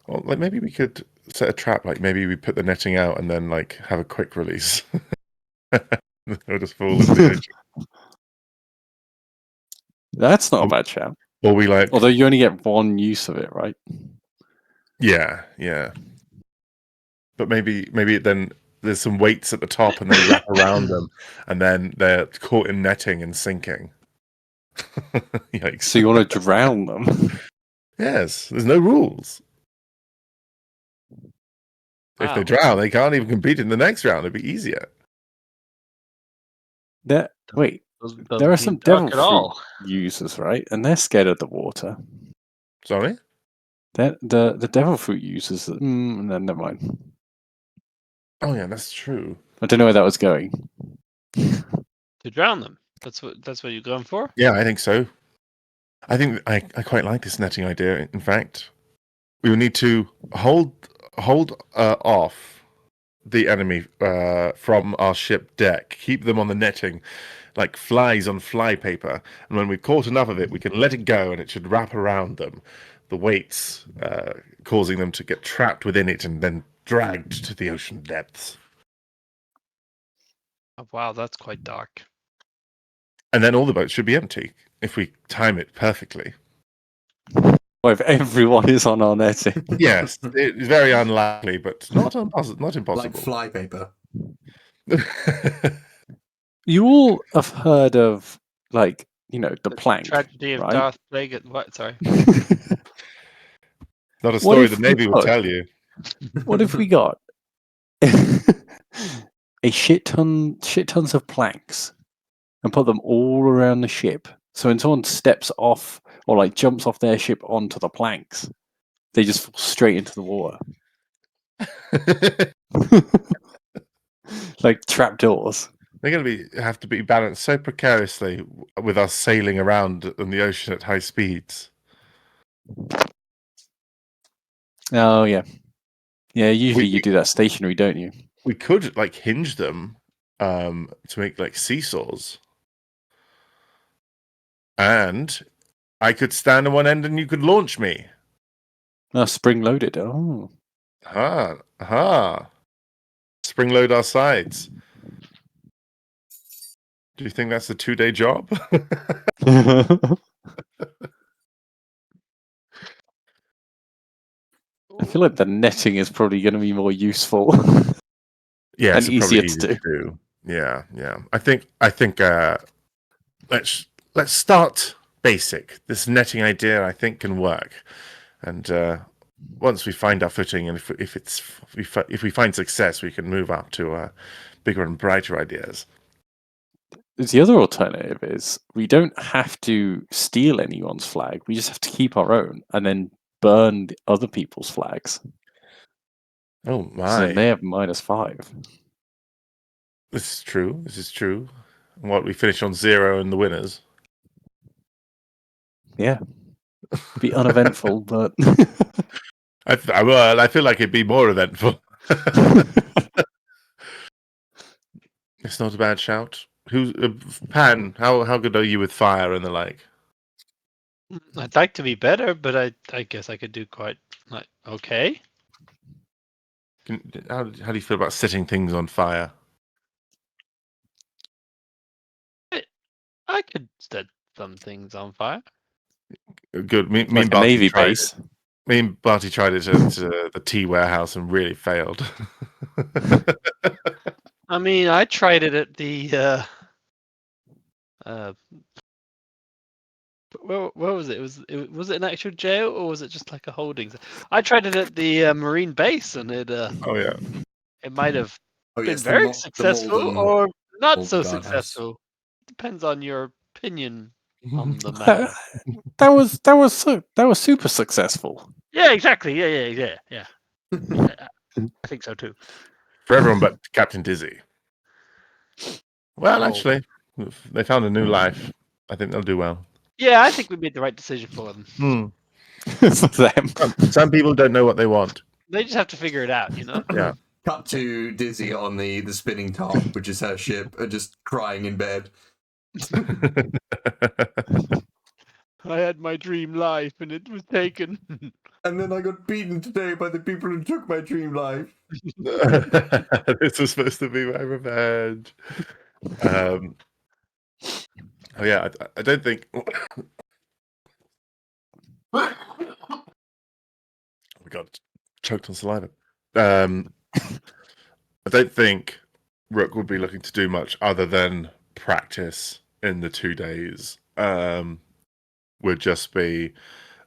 Speaker 4: Well, like maybe we could set a trap. Like maybe we put the netting out and then like have a quick release. They'll just fall into the ocean.
Speaker 3: That's not a bad shout.
Speaker 4: Or we like.
Speaker 3: Although you only get one use of it, right?
Speaker 4: Yeah. But maybe then there's some weights at the top and they wrap around them, and then they're caught in netting and sinking. Yikes!
Speaker 3: So you want to drown them?
Speaker 4: Yes, there's no rules. If they drown, they can't even compete in the next round. It'd be easier.
Speaker 3: Wait,
Speaker 2: Doesn't
Speaker 3: there are
Speaker 2: seem
Speaker 3: some
Speaker 2: dark
Speaker 3: devil
Speaker 2: at
Speaker 3: fruit
Speaker 2: all.
Speaker 3: users, right? And they're scared of the water.
Speaker 4: Sorry?
Speaker 3: The devil fruit users. No, never mind.
Speaker 4: Oh yeah, that's true.
Speaker 3: I don't know where that was going.
Speaker 2: To drown them. That's what you're going for?
Speaker 4: Yeah, I think so. I think I quite like this netting idea. In fact, we will need to hold off the enemy from our ship deck. Keep them on the netting, like flies on fly paper. And when we've caught enough of it, we can let it go, and it should wrap around them. The weights causing them to get trapped within it and then dragged to the ocean depths.
Speaker 2: Oh, wow, that's quite dark.
Speaker 4: And then all the boats should be empty if we time it perfectly.
Speaker 3: Well, if everyone is on our netting.
Speaker 4: Yes, it's very unlikely, but not impossible.
Speaker 1: Like flypaper.
Speaker 3: You all have heard of, like, the plank.
Speaker 2: Tragedy of
Speaker 3: right?
Speaker 2: Darth Plagueis. What? Sorry.
Speaker 4: Not a story the Navy will tell you.
Speaker 3: What if we got a shit tons of planks and put them all around the ship? So when someone steps off or like jumps off their ship onto the planks, they just fall straight into the water. Like trapdoors.
Speaker 4: They're going to have to be balanced so precariously with us sailing around in the ocean at high speeds.
Speaker 3: Oh yeah, yeah. Usually you do that stationary, don't you?
Speaker 4: We could like hinge them to make like seesaws, and I could stand on one end and you could launch me.
Speaker 3: Spring loaded. Oh,
Speaker 4: Spring load our sides. Do you think that's a 2-day job?
Speaker 3: I feel like the netting is probably going to be more useful.
Speaker 4: Yeah,
Speaker 3: and easier to
Speaker 4: do. Yeah. I think let's start basic. This netting idea I think can work, and once we find our footing, and if we find success, we can move up to bigger and brighter ideas.
Speaker 3: the other alternative is we don't have to steal anyone's flag. We just have to keep our own and then burn the other people's flags.
Speaker 4: Oh
Speaker 3: So then
Speaker 4: my!
Speaker 3: they have -5.
Speaker 4: This is true. This is true. What, we finish on 0 in the winners?
Speaker 3: Yeah, be uneventful, but
Speaker 4: I feel like it'd be more eventful. It's not a bad shout. Who's Pan? How good are you with fire and the like?
Speaker 2: I'd like to be better, but I guess I could do quite okay.
Speaker 4: How do you feel about setting things on fire?
Speaker 2: I could set some things on fire.
Speaker 4: Good. Me
Speaker 3: like
Speaker 4: and
Speaker 3: a
Speaker 4: Barty
Speaker 3: navy
Speaker 4: tried
Speaker 3: base.
Speaker 4: it. Me and Barty tried it at the tea warehouse and really failed.
Speaker 2: I mean, I tried it at the where was it? Was it an actual jail or was it just like a holding? I tried it at the Marine base, and it
Speaker 4: Oh yeah.
Speaker 2: it might have
Speaker 1: Oh
Speaker 2: been
Speaker 1: yes,
Speaker 2: very
Speaker 1: the
Speaker 2: successful
Speaker 1: Malden
Speaker 2: or not
Speaker 1: Malden
Speaker 2: so
Speaker 1: guardhouse.
Speaker 2: successful. Depends on your opinion on the
Speaker 3: Uh,
Speaker 2: matter.
Speaker 3: that was super successful.
Speaker 2: Yeah, exactly. Yeah. I think so too.
Speaker 4: For everyone but Captain Dizzy. Well,
Speaker 2: Oh.
Speaker 4: actually, they found a new life. I think they'll do well.
Speaker 2: Yeah, I think we made the right decision for them.
Speaker 3: For them.
Speaker 4: Some people don't know what they want.
Speaker 2: They just have to figure it out, you know?
Speaker 4: Yeah.
Speaker 1: Cut to Dizzy on the spinning top, which is her ship, just crying in bed.
Speaker 2: I had my dream life and it was taken.
Speaker 1: And then I got beaten today by the people who took my dream life.
Speaker 4: This was supposed to be my revenge. Oh yeah, I don't think. Oh my god, choked on saliva. I don't think Rook would be looking to do much other than practice in the 2 days. Would just be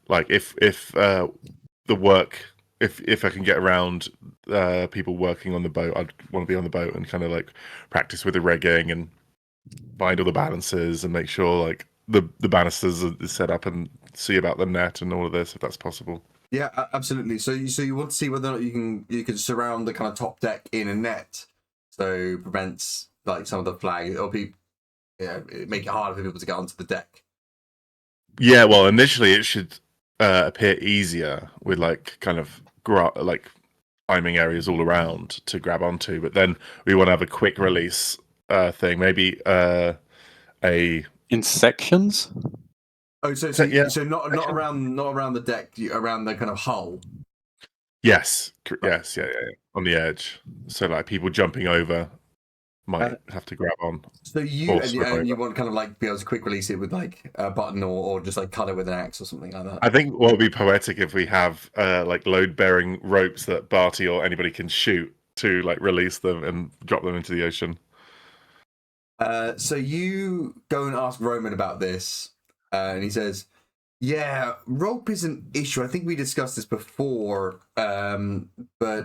Speaker 4: like if the work, if I can get around people working on the boat, I'd want to be on the boat and kind of like practice with the rigging and find all the balances and make sure like the banisters are set up and see about the net and all of this if that's possible.
Speaker 1: Yeah, absolutely. So you want to see whether or not you can surround the kind of top deck in a net, so prevents like some of the flag or people, make it harder for people to get onto the deck.
Speaker 4: Yeah, well, initially it should appear easier with like kind of like climbing areas all around to grab onto, but then we want to have a quick release thing, maybe a
Speaker 3: In sections?
Speaker 1: Oh, so
Speaker 4: yeah.
Speaker 1: so not around the deck, around the kind of hull.
Speaker 4: Yes, yes, yeah, on the edge, so like people jumping over might have to grab on.
Speaker 1: So you want kind of like be able to quick release it with like a button or just like cut it with an axe or something like that.
Speaker 4: I think what would be poetic if we have like load bearing ropes that Barty or anybody can shoot to like release them and drop them into the ocean.
Speaker 1: So you go and ask Roman about this, and he says, "Yeah, rope is an issue. I think we discussed this before, but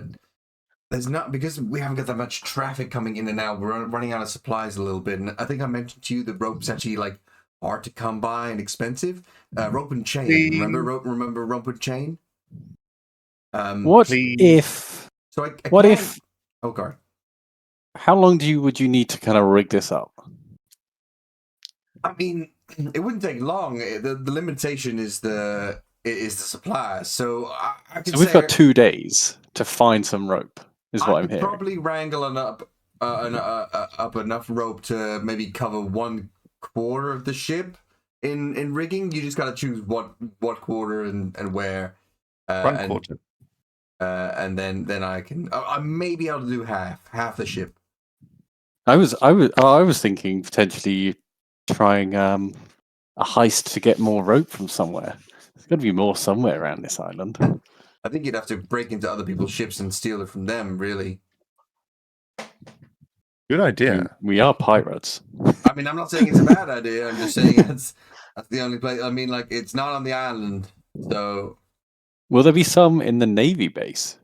Speaker 1: there's not, because we haven't got that much traffic coming in and out. We're running out of supplies a little bit, and I think I mentioned to you that rope's actually like hard to come by and expensive. Rope and chain. Remember rope and chain?
Speaker 3: What if?
Speaker 1: So I
Speaker 3: what if?
Speaker 1: Oh god.
Speaker 3: How long would you need to kind of rig this up?
Speaker 1: I mean, it wouldn't take long. The limitation is the supply. So
Speaker 3: So we've got 2 days to find some rope. Is what I'm hearing.
Speaker 1: Probably wrangle up enough rope to maybe cover 1/4 of the ship in rigging. You just got to choose what quarter and where.
Speaker 4: 1/4.
Speaker 1: And then I can. I may be able to do half the ship.
Speaker 3: I was thinking potentially trying a heist to get more rope from somewhere. There's got to be more somewhere around this island.
Speaker 1: I think you'd have to break into other people's ships and steal it from them. Really.
Speaker 4: Good idea.
Speaker 3: We are pirates.
Speaker 1: I mean, I'm not saying it's a bad idea. I'm just saying that's the only place. I mean, like, it's not on the island, so.
Speaker 3: Will there be some in the Navy base?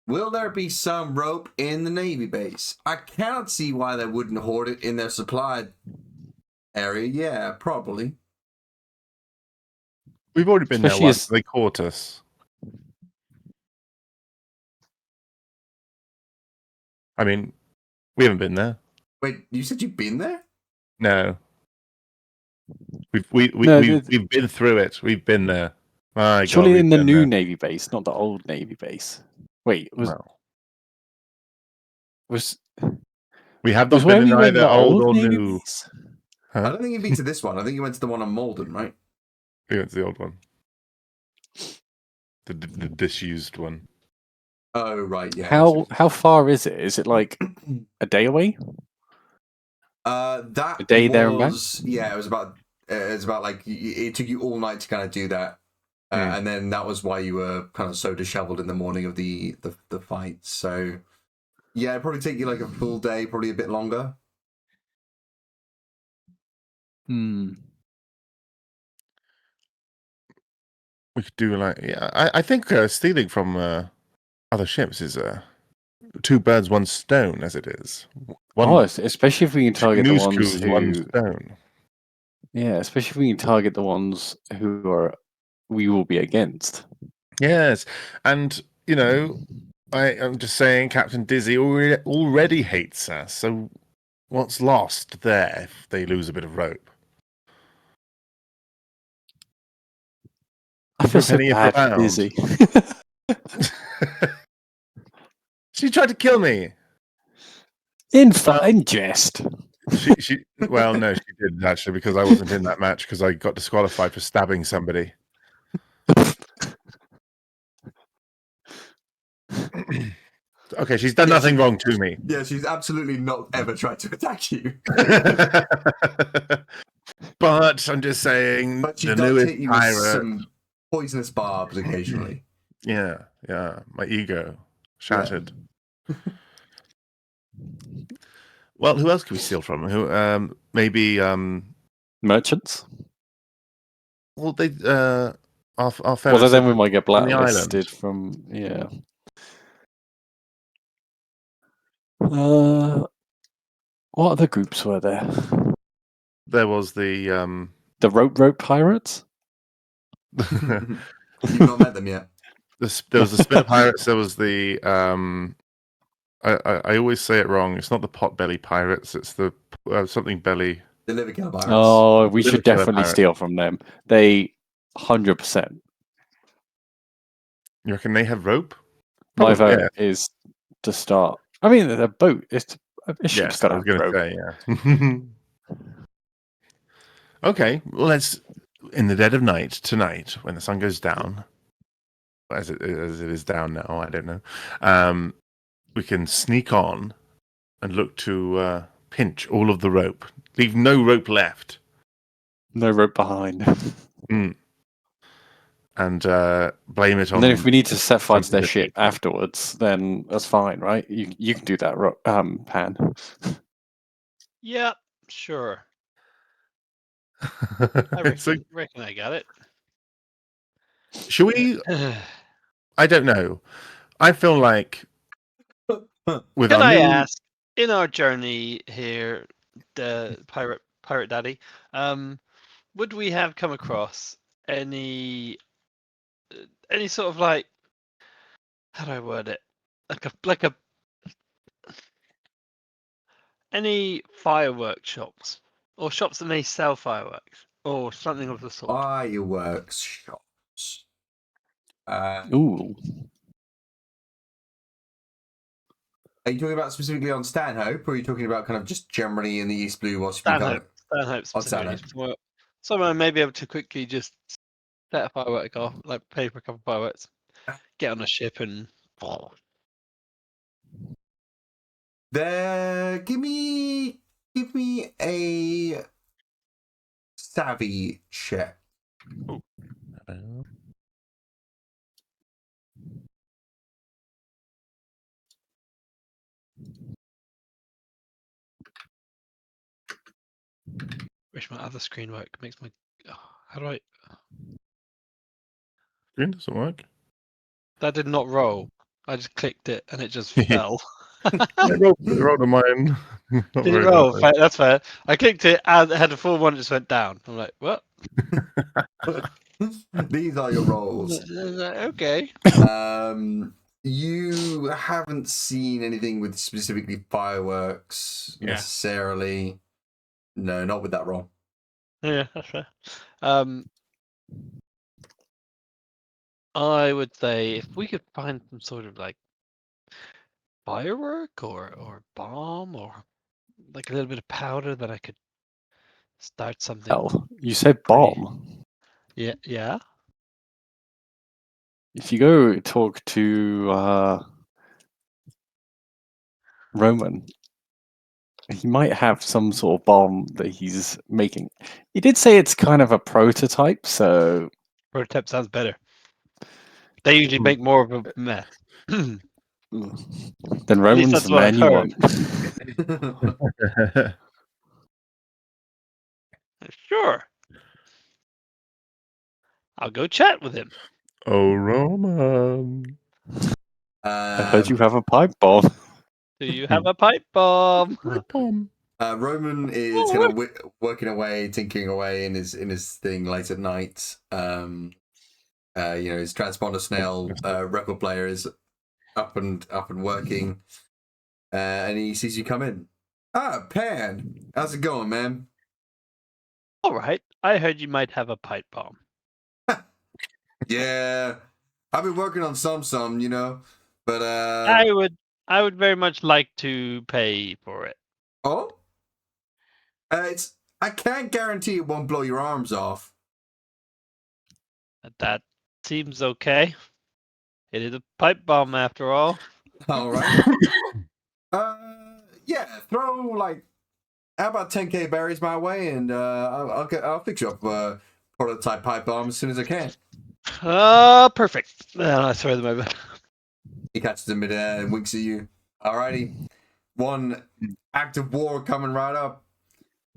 Speaker 1: Will there be some rope in the Navy base? I cannot see why they wouldn't hoard it in their supply area. Yeah, probably.
Speaker 4: We've already been
Speaker 3: Especially
Speaker 4: there once.
Speaker 3: as-
Speaker 4: They caught us. I mean, we haven't been there.
Speaker 1: Wait, you said you've been there?
Speaker 4: No. We've been through it. We've been there. My God,
Speaker 3: Surely
Speaker 4: we've
Speaker 3: in the
Speaker 4: been
Speaker 3: new
Speaker 4: there.
Speaker 3: Navy base, not the old Navy base. Wait,
Speaker 4: Well,
Speaker 3: was
Speaker 4: we have
Speaker 3: was
Speaker 4: not been
Speaker 3: where
Speaker 4: in
Speaker 3: we went
Speaker 4: either
Speaker 3: the
Speaker 4: old
Speaker 3: old
Speaker 4: or
Speaker 3: Navy
Speaker 4: new.
Speaker 3: base?
Speaker 1: I
Speaker 4: Huh?
Speaker 1: don't think you've been to this one. I think you went to the one on Malden, right?
Speaker 4: We went to the old one. The disused one.
Speaker 1: Oh, right, yeah.
Speaker 3: How far is it? Is it like a day away?
Speaker 1: That
Speaker 3: A day there and back?
Speaker 1: was yeah. It was about like it took you all night to kind of do that, and then that was why you were kind of so disheveled in the morning of the fight. So yeah, it'd probably take you like a full day, probably a bit longer.
Speaker 3: Hmm.
Speaker 4: We could do like I think stealing from other ships is two birds, one stone, as it is.
Speaker 3: Especially if we can
Speaker 4: Two
Speaker 3: target the
Speaker 4: news
Speaker 3: ones
Speaker 4: crews, one
Speaker 3: who,
Speaker 4: stone.
Speaker 3: yeah, especially if we can target the ones who are we will be against.
Speaker 4: Yes, and you know, I'm just saying, Captain Dizzy already hates us. So what's lost there if they lose a bit of rope?
Speaker 3: I feel so
Speaker 4: Penny
Speaker 3: bad for
Speaker 4: pound.
Speaker 3: Dizzy.
Speaker 4: She tried to kill me.
Speaker 3: In jest.
Speaker 4: She well, no, she didn't actually, because I wasn't in that match because I got disqualified for stabbing somebody. Okay, she's done nothing wrong to me.
Speaker 1: Yeah, she's absolutely not ever tried to attack you.
Speaker 4: But I'm just saying,
Speaker 1: But she
Speaker 4: the
Speaker 1: does
Speaker 4: newest
Speaker 1: hit you with
Speaker 4: pirate.
Speaker 1: some poisonous barbs occasionally.
Speaker 4: Yeah, my ego shattered. Well, who else can we steal from? Who? Maybe.
Speaker 3: Merchants.
Speaker 4: Well, they. Our
Speaker 3: Well,
Speaker 4: fellows
Speaker 3: then we might get
Speaker 4: on the
Speaker 3: blacklisted
Speaker 4: island.
Speaker 3: from what other groups were there?
Speaker 4: There was the.
Speaker 3: The rope pirates.
Speaker 1: You've not met them yet.
Speaker 4: There was the spinner pirates. There was the. I always say it wrong. It's not the potbelly pirates. It's the something belly.
Speaker 1: The liver killer pirates.
Speaker 3: Oh, we
Speaker 4: Liver
Speaker 3: should
Speaker 4: killer
Speaker 3: definitely
Speaker 4: pirate.
Speaker 3: steal from them. They 100%.
Speaker 4: You reckon they have rope?
Speaker 3: My
Speaker 4: Probably,
Speaker 3: vote is to start. I mean, the boat is a ship's
Speaker 4: Yes,
Speaker 3: got
Speaker 4: I
Speaker 3: to
Speaker 4: was
Speaker 3: have
Speaker 4: going to
Speaker 3: rope.
Speaker 4: say, yeah. Okay, well, let's in the dead of night tonight, when the sun goes down, as it is down now. I don't know. We can sneak on and look to pinch all of the rope, leave no rope left,
Speaker 3: No rope behind.
Speaker 4: and blame it on.
Speaker 3: And then if we need to set fire to their
Speaker 4: something
Speaker 3: ship afterwards, then that's fine, right? You can do that, Pan.
Speaker 2: Yeah, sure.
Speaker 4: I
Speaker 2: reckon I got it.
Speaker 4: Should we? I don't know. I feel like with
Speaker 2: Can
Speaker 4: our
Speaker 2: I
Speaker 4: new
Speaker 2: ask, in our journey here, the pirate daddy, would we have come across any sort of like, how do I word it, like a any fireworks shops or shops that may sell fireworks or something of the sort?
Speaker 1: Fireworks shops.
Speaker 3: Ooh.
Speaker 1: Are you talking about specifically on Stanhope, or are you talking about kind of just generally in the East Blue? What's been
Speaker 2: Stanhope
Speaker 1: on
Speaker 2: specifically.
Speaker 1: Stanhope?
Speaker 2: Someone may be able to quickly just set a firework off, like pay for a couple of fireworks, get on a ship and.
Speaker 1: There, give me a savvy check.
Speaker 2: Wish my other screen worked. Makes my. How do I?
Speaker 4: screen doesn't work.
Speaker 2: That did not roll. I just clicked it and it just fell.
Speaker 4: They rolled a mine. Not
Speaker 2: Did it
Speaker 4: very
Speaker 2: roll?
Speaker 4: happy.
Speaker 2: That's fair. I clicked it and it had a full one. It just went down. I'm like, what?
Speaker 1: These are your rolls.
Speaker 2: Okay.
Speaker 1: You haven't seen anything with specifically fireworks
Speaker 2: Yeah.
Speaker 1: necessarily. No, not with that roll.
Speaker 2: Yeah, that's fair. I would say if we could find some sort of like firework or bomb or like a little bit of powder that I could start something.
Speaker 3: Hell, you said
Speaker 2: Pretty-
Speaker 3: bomb.
Speaker 2: Yeah, yeah.
Speaker 3: If you go talk to Roman, he might have some sort of bomb that he's making. He did say it's kind of a prototype, so
Speaker 2: Prototype sounds better. They usually make more of a mess. At
Speaker 3: then
Speaker 2: least
Speaker 3: Roman's
Speaker 2: that's
Speaker 3: the
Speaker 2: what
Speaker 3: man
Speaker 2: I've
Speaker 3: you
Speaker 2: heard.
Speaker 3: want.
Speaker 2: Sure. I'll go chat with him.
Speaker 4: Oh, Roman.
Speaker 3: I heard you have a pipe bomb.
Speaker 2: Do you have a pipe bomb?
Speaker 1: Roman is kind of working away, tinkering away in his thing late at night. His transponder snail record player is up and working, and he sees you come in. Ah, Pan, how's it going, man?
Speaker 2: All right. I heard you might have a pipe bomb.
Speaker 1: Yeah, I've been working on some, but
Speaker 2: I would very much like to pay for it.
Speaker 1: oh, I can't guarantee it won't blow your arms off.
Speaker 2: That seems okay. It is a pipe bomb after all.
Speaker 1: All right. Yeah, throw like how about 10k berries my way, and I'll fix you up a prototype pipe bomb as soon as I can.
Speaker 2: Perfect. Then I throw them over.
Speaker 1: He catches in midair and winks at you. Alrighty, one act of war coming right up.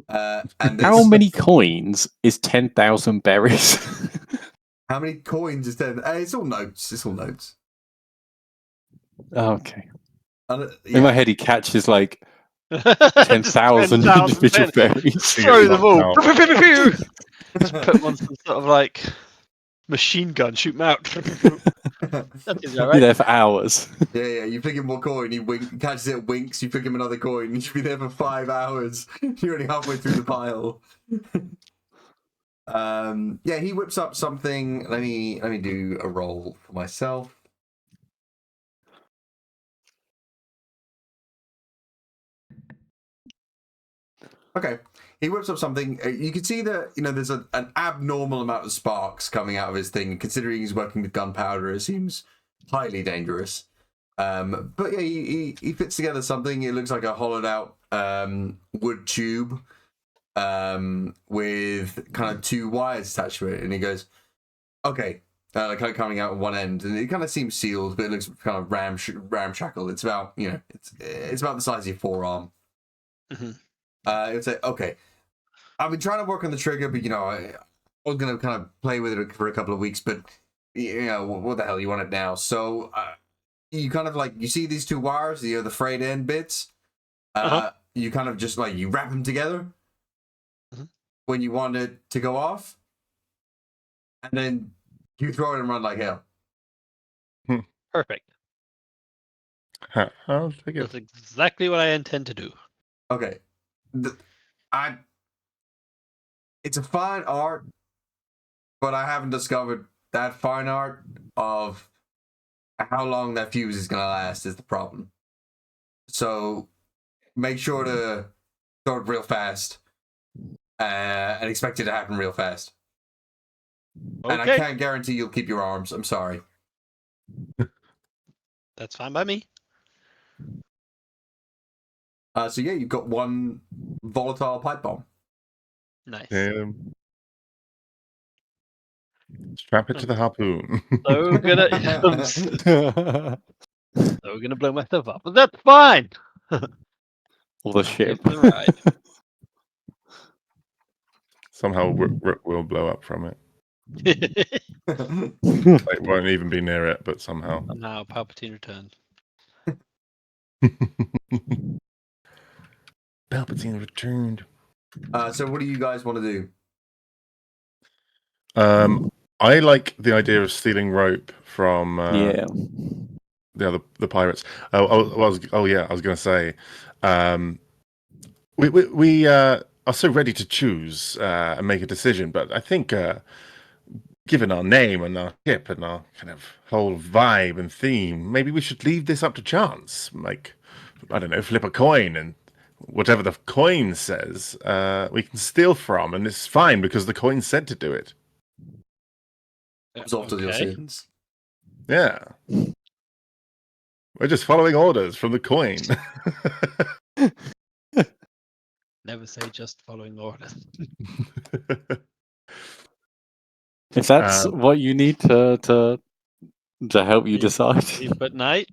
Speaker 1: And this,
Speaker 3: How many coins is 10,000 berries?
Speaker 1: How many coins is there? It's all notes. It's all notes.
Speaker 3: Okay.
Speaker 1: Yeah.
Speaker 3: In my head, he catches like 10,000 individual berries.
Speaker 2: Throw them all.
Speaker 4: Knocked
Speaker 2: Just put them on some sort of like machine gun, shoot them out. That seems
Speaker 3: Be
Speaker 2: alright.
Speaker 3: there for hours.
Speaker 1: Yeah. You pick him one coin, he catches it, winks. You pick him another coin, you should be there for 5 hours. You're only halfway through the pile. Yeah, he whips up something. Let me do a roll for myself. Okay, he whips up something. You can see that there's an abnormal amount of sparks coming out of his thing. Considering he's working with gunpowder, it seems highly dangerous. But yeah, he fits together something. It looks like a hollowed out wood tube with kind of 2 wires attached to it, and he goes, "Okay." Kind of coming out at one end, and it kind of seems sealed, but it looks kind of ramshackle. It's about it's about the size of your forearm.
Speaker 2: Mm-hmm.
Speaker 1: It's like, okay, I've been trying to work on the trigger, but I was gonna kind of play with it for a couple of weeks, but what the hell, you want it now? So you kind of like, you see these 2 wires, the frayed end bits. You kind of just like, you wrap them together when you want it to go off, and then you throw it and run like hell.
Speaker 2: Perfect.
Speaker 4: I'll take
Speaker 2: That's
Speaker 4: it.
Speaker 2: exactly what I intend to do.
Speaker 1: Okay, it's a fine art, but I haven't discovered that fine art of how long that fuse is gonna last is the problem. So make sure to throw it real fast, and expect it to happen real fast.
Speaker 2: Okay.
Speaker 1: And I can't guarantee you'll keep your arms. I'm sorry.
Speaker 2: That's fine by me.
Speaker 1: So yeah, you've got 1 volatile pipe bomb.
Speaker 2: Nice.
Speaker 4: Strap it to the harpoon.
Speaker 2: So gonna blow myself up, but that's fine.
Speaker 3: All the ship.
Speaker 2: It's all right.
Speaker 4: Somehow we'll blow up from it. They won't even be near it, but somehow.
Speaker 2: Now Palpatine returned.
Speaker 4: Palpatine returned.
Speaker 1: So what do you guys want to do?
Speaker 4: I like the idea of stealing rope from
Speaker 3: Yeah.
Speaker 4: the pirates. I was going to say, we are so ready to choose and make a decision, but I think given our name and our ship and our kind of whole vibe and theme, maybe we should leave this up to chance. Like, I don't know, flip a coin and whatever the coin says, we can steal from, and it's fine because the coin said to do it.
Speaker 1: Absolve your sins.
Speaker 4: Yeah. We're just following orders from the coin.
Speaker 2: Never say just following orders.
Speaker 3: If that's what you need to help you decide.
Speaker 2: But night.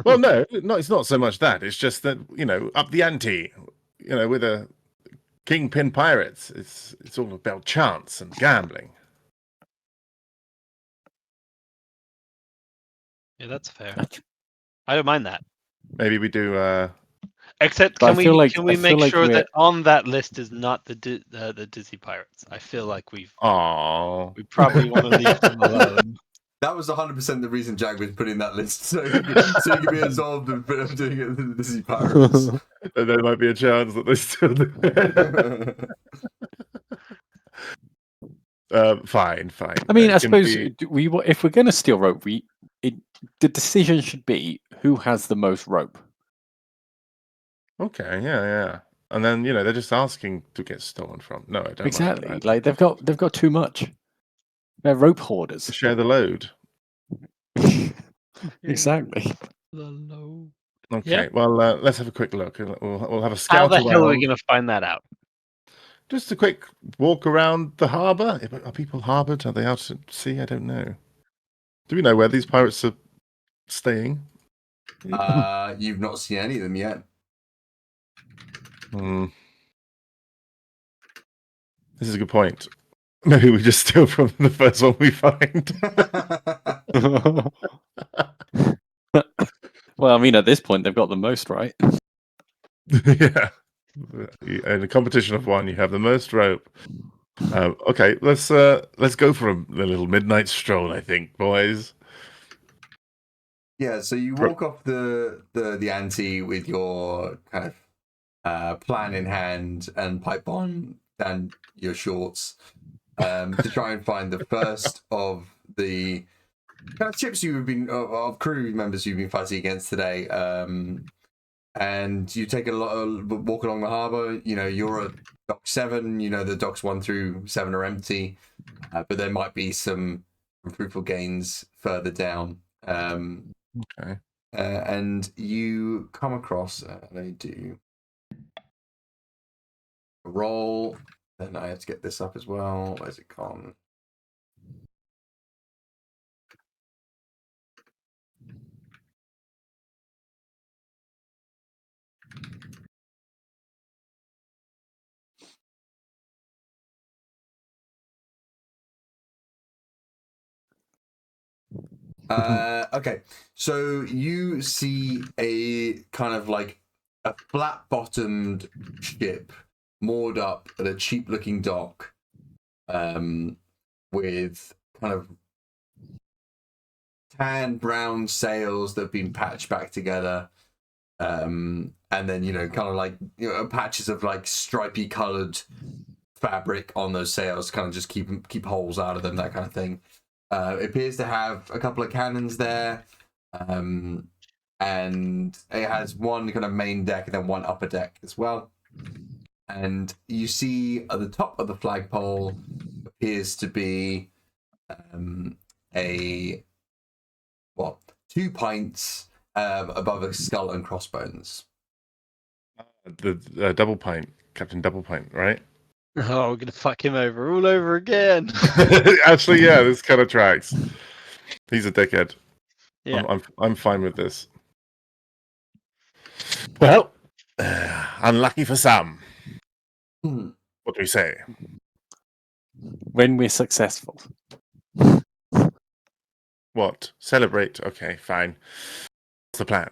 Speaker 4: Well, no, it's not so much that. It's just that, up the ante. With a kingpin pirates, it's all about chance and gambling.
Speaker 2: Yeah, that's fair. I don't mind that.
Speaker 4: Maybe we do.
Speaker 2: Except,
Speaker 3: But
Speaker 2: can
Speaker 3: I
Speaker 2: we
Speaker 3: feel
Speaker 2: make
Speaker 3: like
Speaker 2: sure
Speaker 3: we're-
Speaker 2: that on that list is not the Disney Pirates? I feel like we probably want to leave them alone.
Speaker 1: That was 100% the reason Jack was putting that list, so he could be absolved of doing it with the Disney Pirates.
Speaker 4: There might be a chance that they still do. Fine.
Speaker 3: I mean, I suppose if we're going to steal rope, the decision should be who has the most rope.
Speaker 4: Okay, yeah. And then they're just asking to get stolen from. No, I don't.
Speaker 3: Exactly.
Speaker 4: Like
Speaker 3: like they've got too much. They're rope hoarders.
Speaker 4: to share the load.
Speaker 3: Exactly.
Speaker 2: The load.
Speaker 4: Okay, well, let's have a quick look. We'll have a
Speaker 2: How
Speaker 4: scout
Speaker 2: the hell are we
Speaker 4: around.
Speaker 2: going to find that out?
Speaker 4: Just a quick walk around the harbour. Are people harboured? Are they out at sea? I don't know. Do we know where these pirates are staying?
Speaker 1: You've not seen any of them yet.
Speaker 4: This is a good point. Maybe we just steal from the first one we find.
Speaker 3: Well, I mean, at this point, they've got the most, right?
Speaker 4: Yeah. In a competition of one, you have the most rope. Okay, let's go for a little midnight stroll, I think, boys.
Speaker 1: Yeah, so you walk off the ante with your kind of plan in hand and pipe on down your shorts to try and find the first of the kind of ships you've been of crew members you've been fighting against today. And you take a walk along the harbour. You're at dock 7. The docks 1 through 7 are empty, but there might be some fruitful gains further down.
Speaker 4: Okay.
Speaker 1: And you come across, they do a roll. Then I have to get this up as well. Where's it gone? Okay, so you see a kind of like a flat-bottomed ship moored up at a cheap-looking dock, with kind of tan brown sails that have been patched back together, and then kind of like patches of like stripy coloured fabric on those sails, kind of just keep holes out of them, that kind of thing. It appears to have a couple of cannons there, and it has one kind of main deck and then one upper deck as well. And you see at the top of the flagpole appears to be 2 pints above a skull and crossbones.
Speaker 4: The double pint, Captain Double Pint, right?
Speaker 2: Oh, we're gonna fuck him over all over again.
Speaker 4: Actually, yeah, this kind of tracks. He's a dickhead.
Speaker 2: Yeah.
Speaker 4: I'm fine with this. Well, unlucky for some. What do we say?
Speaker 3: when we're successful.
Speaker 4: What? Celebrate? Okay, fine. What's the plan?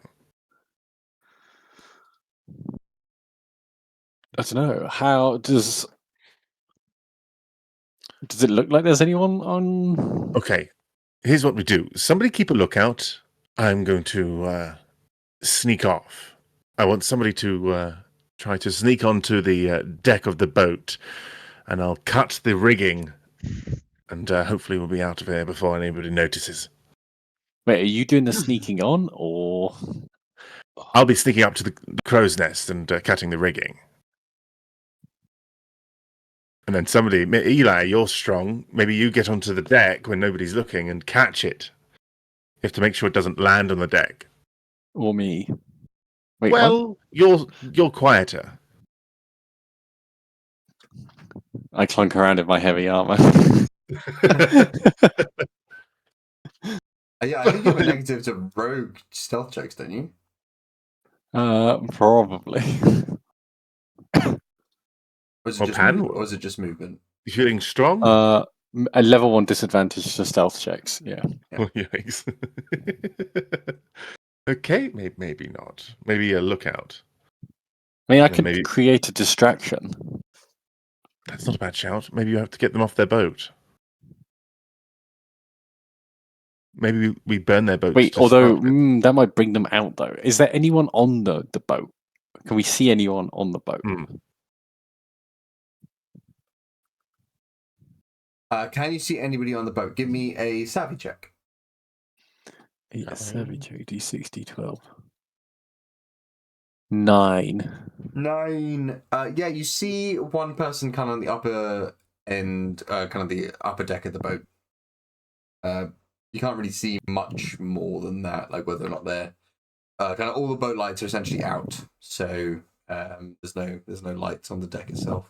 Speaker 3: I don't know. How does it look like there's anyone on?
Speaker 4: Okay, here's what we do. Somebody keep a lookout. I'm going to sneak off. I want somebody to try to sneak onto the deck of the boat, and I'll cut the rigging, and hopefully we'll be out of here before anybody notices.
Speaker 3: Wait, are you doing the sneaking on, or
Speaker 4: I'll be sneaking up to the crow's nest and cutting the rigging. And then somebody, Eli, you're strong. Maybe you get onto the deck when nobody's looking and catch it. You have to make sure it doesn't land on the deck.
Speaker 3: or me? Wait,
Speaker 4: Well, you're quieter.
Speaker 3: I clunk around in my heavy armor.
Speaker 1: Yeah, I think you have a negative to rogue stealth checks, don't you?
Speaker 3: Probably.
Speaker 1: Or is it
Speaker 4: Well,
Speaker 1: just
Speaker 4: Pan,
Speaker 1: or is it just movement?
Speaker 4: you feeling strong?
Speaker 3: A level 1 disadvantage to stealth checks. Yeah.
Speaker 4: Oh, yikes. Okay, maybe not. Maybe a lookout.
Speaker 3: I mean, I
Speaker 4: Yeah,
Speaker 3: could
Speaker 4: maybe-
Speaker 3: create a distraction.
Speaker 4: That's not a bad shout. Maybe you have to get them off their boat. Maybe we burn their boats.
Speaker 3: Wait,
Speaker 4: to
Speaker 3: although
Speaker 4: start with.
Speaker 3: that might bring them out, though. Is there anyone on the boat? Can we see anyone on the boat?
Speaker 1: Can you see anybody on the boat? Give me a savvy check.
Speaker 3: Yeah, savage, D6, D12. 9.
Speaker 1: 9. Yeah, you see one person kind of on the upper end, kind of the upper deck of the boat. You can't really see much more than that, like whether or not they're kind of all the boat lights are essentially out, so there's no lights on the deck itself.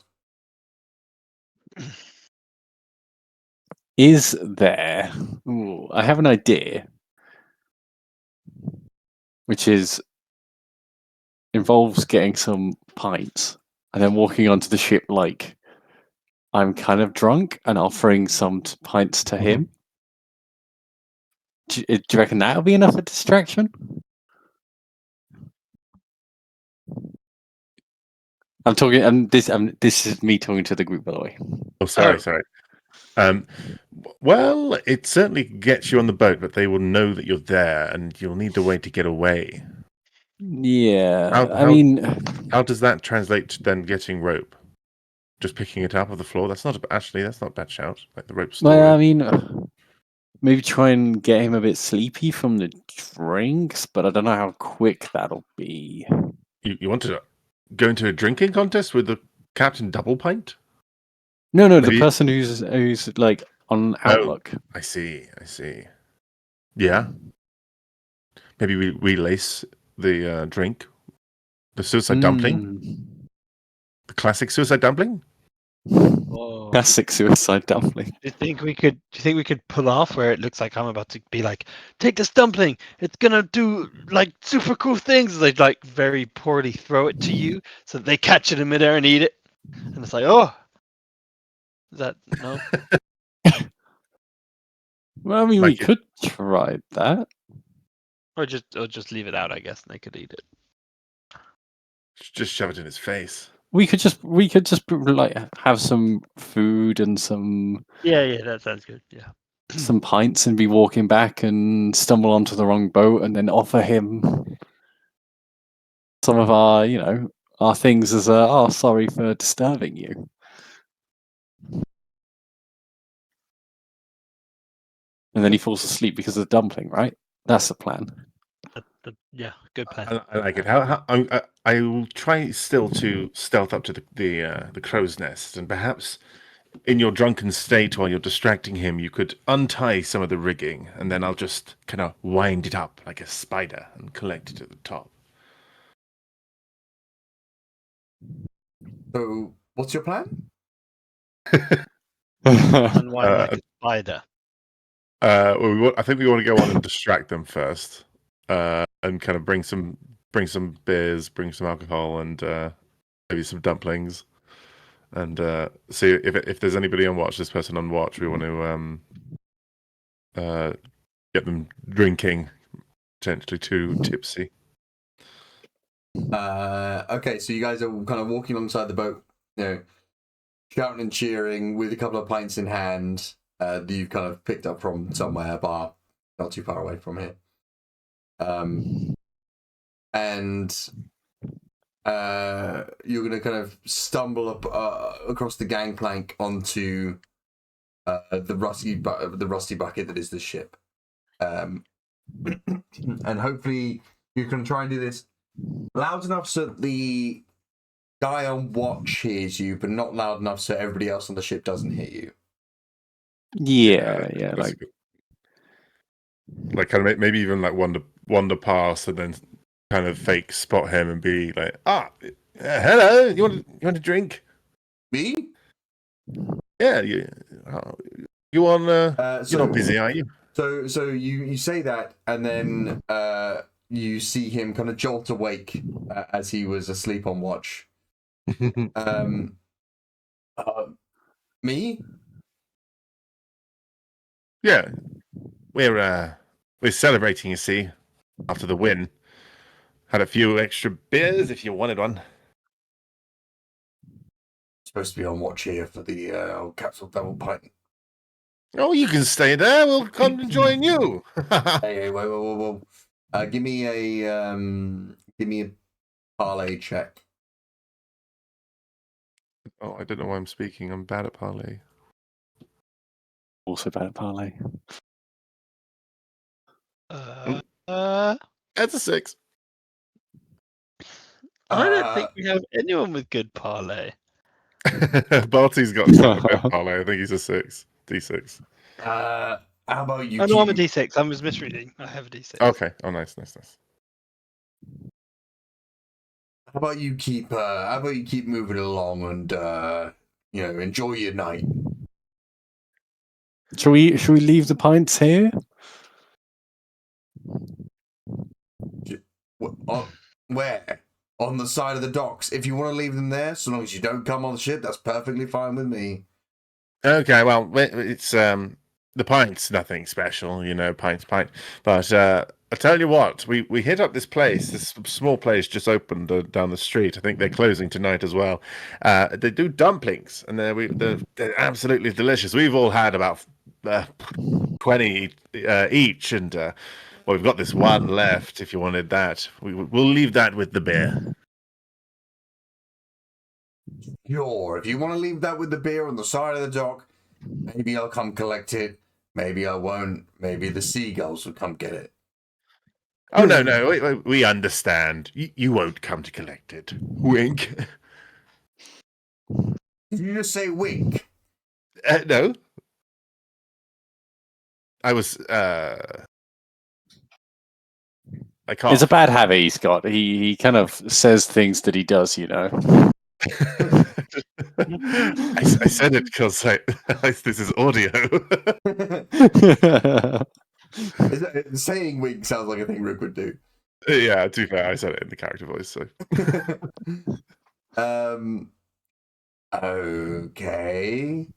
Speaker 3: Is there? Ooh, I have an idea, which involves getting some pints and then walking onto the ship like I'm kind of drunk and offering some pints to him. Do you reckon that'll be enough of a distraction? I'm talking, and this is me talking to the group, by the way.
Speaker 4: Oh, sorry. Well, it certainly gets you on the boat, but they will know that you're there, and you'll need a way to get away.
Speaker 3: Yeah, I mean,
Speaker 4: how does that translate to then getting rope? Just picking it up off the floor? That's not a bad shout. Like the rope story.
Speaker 3: well, I mean, maybe try and get him a bit sleepy from the drinks, but I don't know how quick that'll be.
Speaker 4: You want to go into a drinking contest with the Captain Double Pint?
Speaker 3: No, maybe... the person who's like on Outlook.
Speaker 4: Oh, I see. Yeah. Maybe we relace the drink, the suicide dumpling, the classic suicide dumpling.
Speaker 2: Oh.
Speaker 3: Classic suicide dumpling.
Speaker 2: Do you think we could pull off where it looks like I'm about to be like, take this dumpling, it's gonna do like super cool things. They like very poorly throw it to you so that they catch it in midair and eat it, and it's like, oh, is that no?
Speaker 3: Well, I mean, we could try that,
Speaker 2: or just leave it out, I guess, and they could eat it.
Speaker 4: Just shove it in his face.
Speaker 3: We could just like have some food and some.
Speaker 2: Yeah, that sounds good. Yeah.
Speaker 3: Some pints and be walking back and stumble onto the wrong boat and then offer him some of our, our things as sorry for disturbing you. And then he falls asleep because of the dumpling, right? That's the plan.
Speaker 2: Yeah, good plan.
Speaker 4: I like it. I will try still to stealth up to the crow's nest, and perhaps in your drunken state while you're distracting him, you could untie some of the rigging, and then I'll just kind of wind it up like a spider and collect it at the top.
Speaker 1: So, what's your plan?
Speaker 2: Unwind like a spider.
Speaker 4: I think we want to go on and distract them first, and kind of bring some beers, bring some alcohol, and maybe some dumplings, and see if there's anybody on watch. This person on watch, we want to get them drinking, potentially too tipsy.
Speaker 1: Okay, so you guys are kind of walking alongside the boat, shouting and cheering with a couple of pints in hand that you've kind of picked up from somewhere, bar not too far away from here. And you're going to kind of stumble up across the gangplank onto the rusty bucket that is the ship. And hopefully you can try and do this loud enough so that the guy on watch hears you, but not loud enough so everybody else on the ship doesn't hear you.
Speaker 3: Yeah,
Speaker 4: like kind of maybe even like wander past and then kind of fake spot him and be like, hello, you want a drink?
Speaker 1: Me?
Speaker 4: Yeah, you on? You're not busy, are you?
Speaker 1: So you say that, and then you see him kind of jolt awake as he was asleep on watch. Me?
Speaker 4: Yeah, we're celebrating. You see, after the win, had a few extra beers if you wanted one.
Speaker 1: Supposed to be on watch here for the old capsule double pint.
Speaker 4: Oh, you can stay there. We'll come and join you.
Speaker 1: Hey, whoa. Give me a parlay check.
Speaker 4: Oh, I don't know why I'm speaking. I'm bad at parlay.
Speaker 3: Also bad at parlay.
Speaker 4: That's a 6.
Speaker 2: I don't think we have anyone with good parlay.
Speaker 4: Barty's got quite a bit of parlay. I think he's a 6. D6.
Speaker 1: How about you?
Speaker 2: Oh, no, I'm a D6. I was misreading. I have a D6.
Speaker 4: Okay. Oh, nice.
Speaker 1: How about you keep moving along and enjoy your night.
Speaker 3: Shall we leave the pints here?
Speaker 1: Where? On the side of the docks. If you want to leave them there, so long as you don't come on the ship, that's perfectly fine with me.
Speaker 4: Okay, well, it's the pint's nothing special, pint. But I tell you what, we hit up this place. This small place just opened down the street. I think they're closing tonight as well. They do dumplings, and they're absolutely delicious. We've all had about 20 each, and we've got this one left. If you wanted that, we'll leave that with the beer.
Speaker 1: Sure, if you want to leave that with the beer on the side of the dock, maybe I'll come collect it. Maybe I won't. Maybe the seagulls will come get it.
Speaker 4: Oh, no, we understand. You won't come to collect it. Wink.
Speaker 1: Did you just say wink?
Speaker 4: No. I was, I can't.
Speaker 3: It's a bad habit he's got. He kind of says things that he does,
Speaker 4: I said it because this is audio.
Speaker 1: Saying wink sounds like a thing Rook would do.
Speaker 4: Yeah, to be fair, I said it in the character voice. So.
Speaker 1: Okay.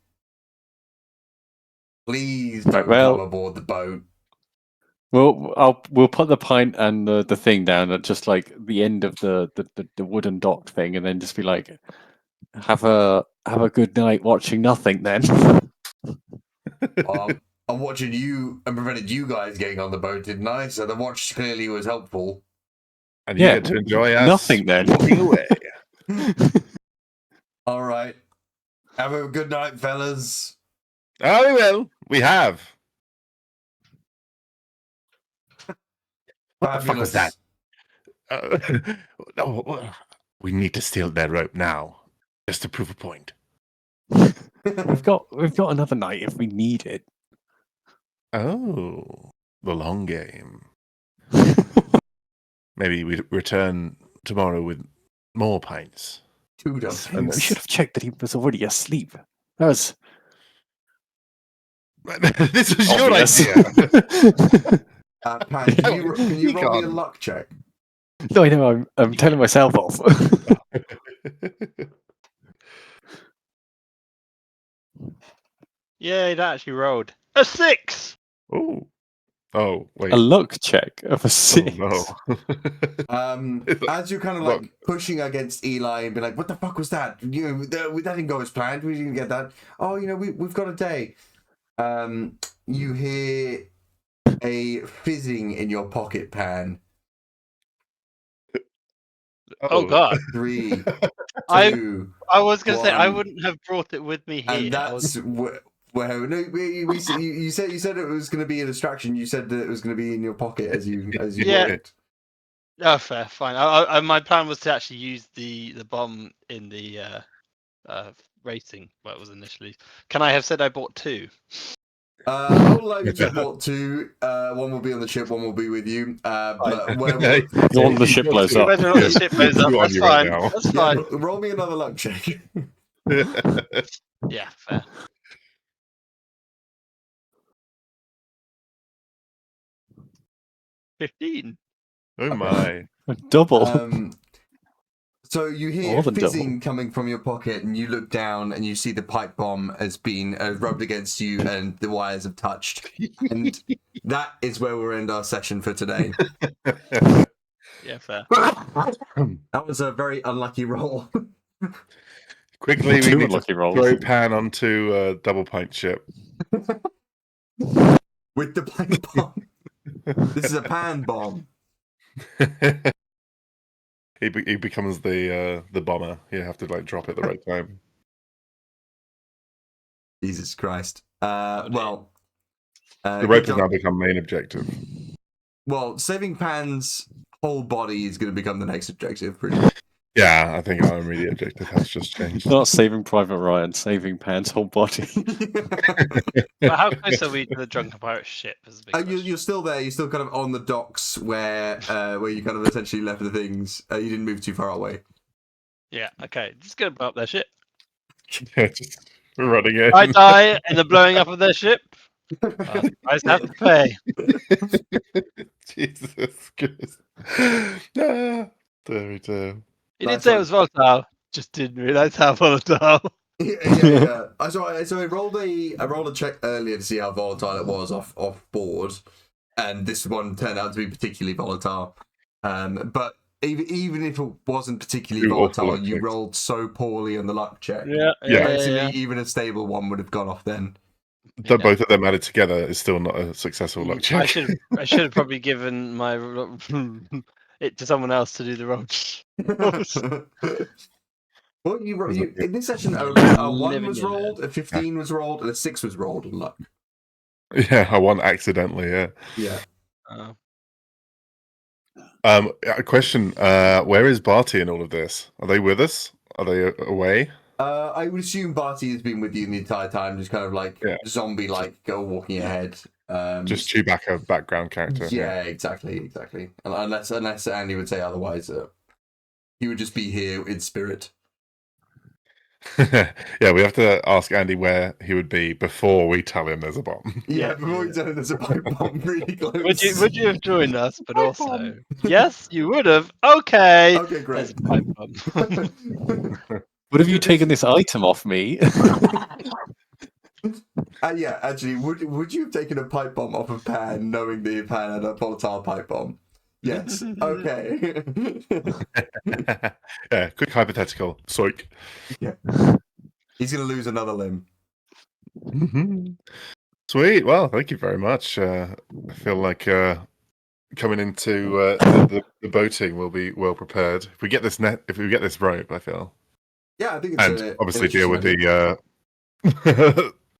Speaker 1: Please don't
Speaker 3: well,
Speaker 1: come aboard the boat.
Speaker 3: We'll put the pint and the thing down at just like the end of the wooden dock thing, and then just be like, have a good night watching nothing. Then.
Speaker 1: I'm watching you and prevented you guys getting on the boat, didn't I? So the watch clearly was helpful.
Speaker 4: And you get to enjoy us
Speaker 3: nothing then.
Speaker 4: walking away.
Speaker 1: All right. Have a good night, fellas.
Speaker 4: Oh, we will. We have. What the fuck was that? We need to steal their rope now, just to prove a point.
Speaker 3: We've got another night if we need it.
Speaker 4: Oh, the long game. Maybe we return tomorrow with more pints.
Speaker 1: We
Speaker 3: should have checked that he was already asleep. That was.
Speaker 4: This was your idea.
Speaker 1: Pan, can you roll me a luck check?
Speaker 3: No, I know. I'm telling myself off.
Speaker 2: Yeah, that actually rolled a 6.
Speaker 4: Oh, wait.
Speaker 3: A luck check of a 6.
Speaker 4: Oh, no.
Speaker 1: As you're kind of
Speaker 4: Look.
Speaker 1: like pushing against Eli and be like, "What the fuck was that? That didn't go as planned. We didn't get that. Oh, we've got a day." You hear a fizzing in your pocket pan.
Speaker 2: Oh God.
Speaker 1: 3,
Speaker 2: I
Speaker 1: 2,
Speaker 2: was gonna say I
Speaker 1: 1.
Speaker 2: wouldn't have brought it with me here.
Speaker 1: And that's where no, you said it was going to be a distraction. You said that it was going to be in your pocket as you
Speaker 2: Yeah.
Speaker 1: walked.
Speaker 2: Oh, fair, fine. My plan was to actually use the bomb in the racing. What it was initially. Can I have said I bought 2?
Speaker 1: I will allow you to bought 2. One will be on the ship, one will be with you. But where will
Speaker 3: The one the ship blows up.
Speaker 2: Whether or not the ship blows up,
Speaker 4: Two on
Speaker 2: that's
Speaker 4: you right
Speaker 2: fine.
Speaker 4: now.
Speaker 2: That's fine.
Speaker 1: roll me another luck check.
Speaker 2: Yeah, fair. 15.
Speaker 4: Oh my.
Speaker 3: Double.
Speaker 1: So you hear
Speaker 3: More than
Speaker 1: fizzing coming from your pocket, and you look down and you see the pipe bomb has been rubbed against you, and the wires have touched. And that is where we'll end our session for today.
Speaker 2: Yeah, fair.
Speaker 1: That was a very unlucky roll.
Speaker 4: Quickly, we
Speaker 3: Two
Speaker 4: need
Speaker 3: unlucky
Speaker 4: to
Speaker 3: rolls.
Speaker 4: throw Pan onto a double pint ship.
Speaker 1: With the pipe bomb. This is a pan bomb.
Speaker 4: He becomes the bomber. You have to like drop it at the right time.
Speaker 1: Jesus Christ. Well,
Speaker 4: The rope has now become main objective.
Speaker 1: Well, saving Pan's whole body is going to become the next objective, pretty much.
Speaker 4: Yeah, I think our immediate objective has just changed.
Speaker 3: Not saving Private Ryan, saving Pan's whole body.
Speaker 2: But how close are we to the drunken pirate ship? Is a big question.
Speaker 1: You're still there. You're still kind of on the docks where you kind of essentially left the things. You didn't move too far away.
Speaker 2: Yeah, okay. Just gonna blow up their ship.
Speaker 4: Yeah, just running in.
Speaker 2: I die in the blowing up of their ship. I just have to pay.
Speaker 4: Jesus Christ. There we go.
Speaker 2: He did say it was volatile. Just didn't realise how volatile.
Speaker 1: Yeah. So I rolled a check earlier to see how volatile it was off board, and this one turned out to be particularly volatile. But even if it wasn't particularly volatile, you rolled so poorly on the luck check.
Speaker 2: Yeah.
Speaker 1: Even a stable one would have gone off then.
Speaker 4: Both of them added together is still not a successful luck check.
Speaker 2: I should have probably given my it to someone else to do the roll.
Speaker 1: Well, you in this session only a 1 was rolled, a 15 was rolled, and a 6 was rolled in luck.
Speaker 4: Yeah, I won accidentally.
Speaker 1: Yeah.
Speaker 4: A question: where is Barty in all of this? Are they with us? Are they away?
Speaker 1: I would assume Barty has been with you the entire time, just kind of like zombie-like, walking ahead.
Speaker 4: Just Chewbacca background character.
Speaker 1: Yeah, exactly. Unless Andy would say otherwise, he would just be here in spirit.
Speaker 4: Yeah, we have to ask Andy where he would be before we tell him there's a bomb.
Speaker 1: Yeah, before we tell him there's a pipe bomb really close.
Speaker 2: Would you have joined us? But also, yes, you would have. Okay.
Speaker 1: Okay, great.
Speaker 2: There's a pipe bomb.
Speaker 3: Would have you taken this item off me?
Speaker 1: Yeah, actually, would you have taken a pipe bomb off of Pan, knowing that Pan had a volatile pipe bomb? Yes. Okay.
Speaker 4: Yeah, quick hypothetical. Soik.
Speaker 1: Yeah. He's gonna lose another limb.
Speaker 4: Sweet. Well, thank you very much. I feel like coming into the boating, we'll be well prepared. If we get this rope, I feel.
Speaker 1: Yeah, I think it's
Speaker 4: And obviously deal with the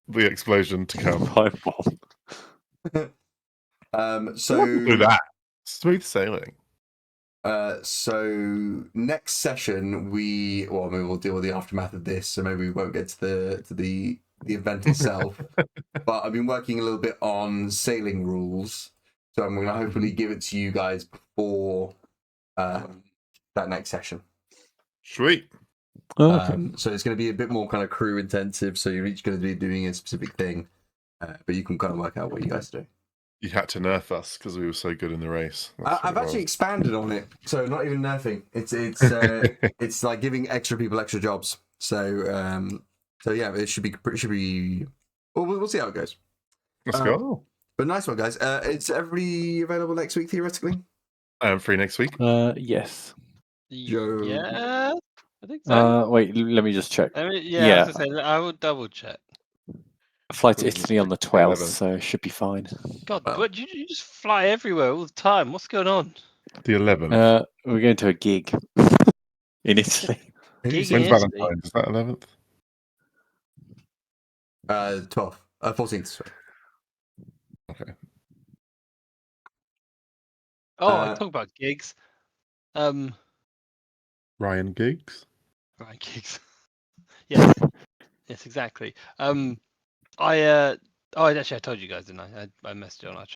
Speaker 4: the explosion to come.
Speaker 3: Pipe bomb.
Speaker 1: So
Speaker 4: Do that. Smooth sailing.
Speaker 1: So next session we'll deal with the aftermath of this, so maybe we won't get to the event itself. But I've been working a little bit on sailing rules, so I'm gonna hopefully give it to you guys before that next session.
Speaker 4: Sweet.
Speaker 1: So it's going to be a bit more kind of crew intensive, so you're each going to be doing a specific thing, but you can kind of work out what you guys do.
Speaker 4: You had to nerf us because we were so good in the race.
Speaker 1: I've actually expanded on it, so not even nerfing. It's like giving extra people extra jobs. So yeah, it should be Well, we'll see how it goes.
Speaker 4: Let's
Speaker 1: Um,
Speaker 4: go.
Speaker 1: But nice one, guys. Is everybody available next week, theoretically?
Speaker 4: I'm free next week.
Speaker 3: Yes.
Speaker 1: Joe.
Speaker 2: Yeah, I think so.
Speaker 3: Wait, let me just check.
Speaker 2: I mean, I
Speaker 3: Yeah.
Speaker 2: was gonna say, I would double check.
Speaker 3: Flight to
Speaker 4: Let me just
Speaker 3: Italy on the
Speaker 4: check.
Speaker 3: 12th,
Speaker 4: 11th.
Speaker 3: so it should be fine.
Speaker 2: God,
Speaker 1: Well.
Speaker 2: but you just fly everywhere all the time. What's going on?
Speaker 4: The 11th.
Speaker 3: We're going to a gig in Italy.
Speaker 2: Gig
Speaker 1: Who's
Speaker 2: in
Speaker 4: When's
Speaker 2: Italy.
Speaker 4: Valentine's? Is that 11th?
Speaker 1: 12th. 14th. Sorry.
Speaker 4: Okay.
Speaker 2: Oh, talk about gigs.
Speaker 4: Ryan Giggs.
Speaker 2: Right, gigs. Yes, yes, exactly. I told you guys, didn't I? I messaged you on our chat.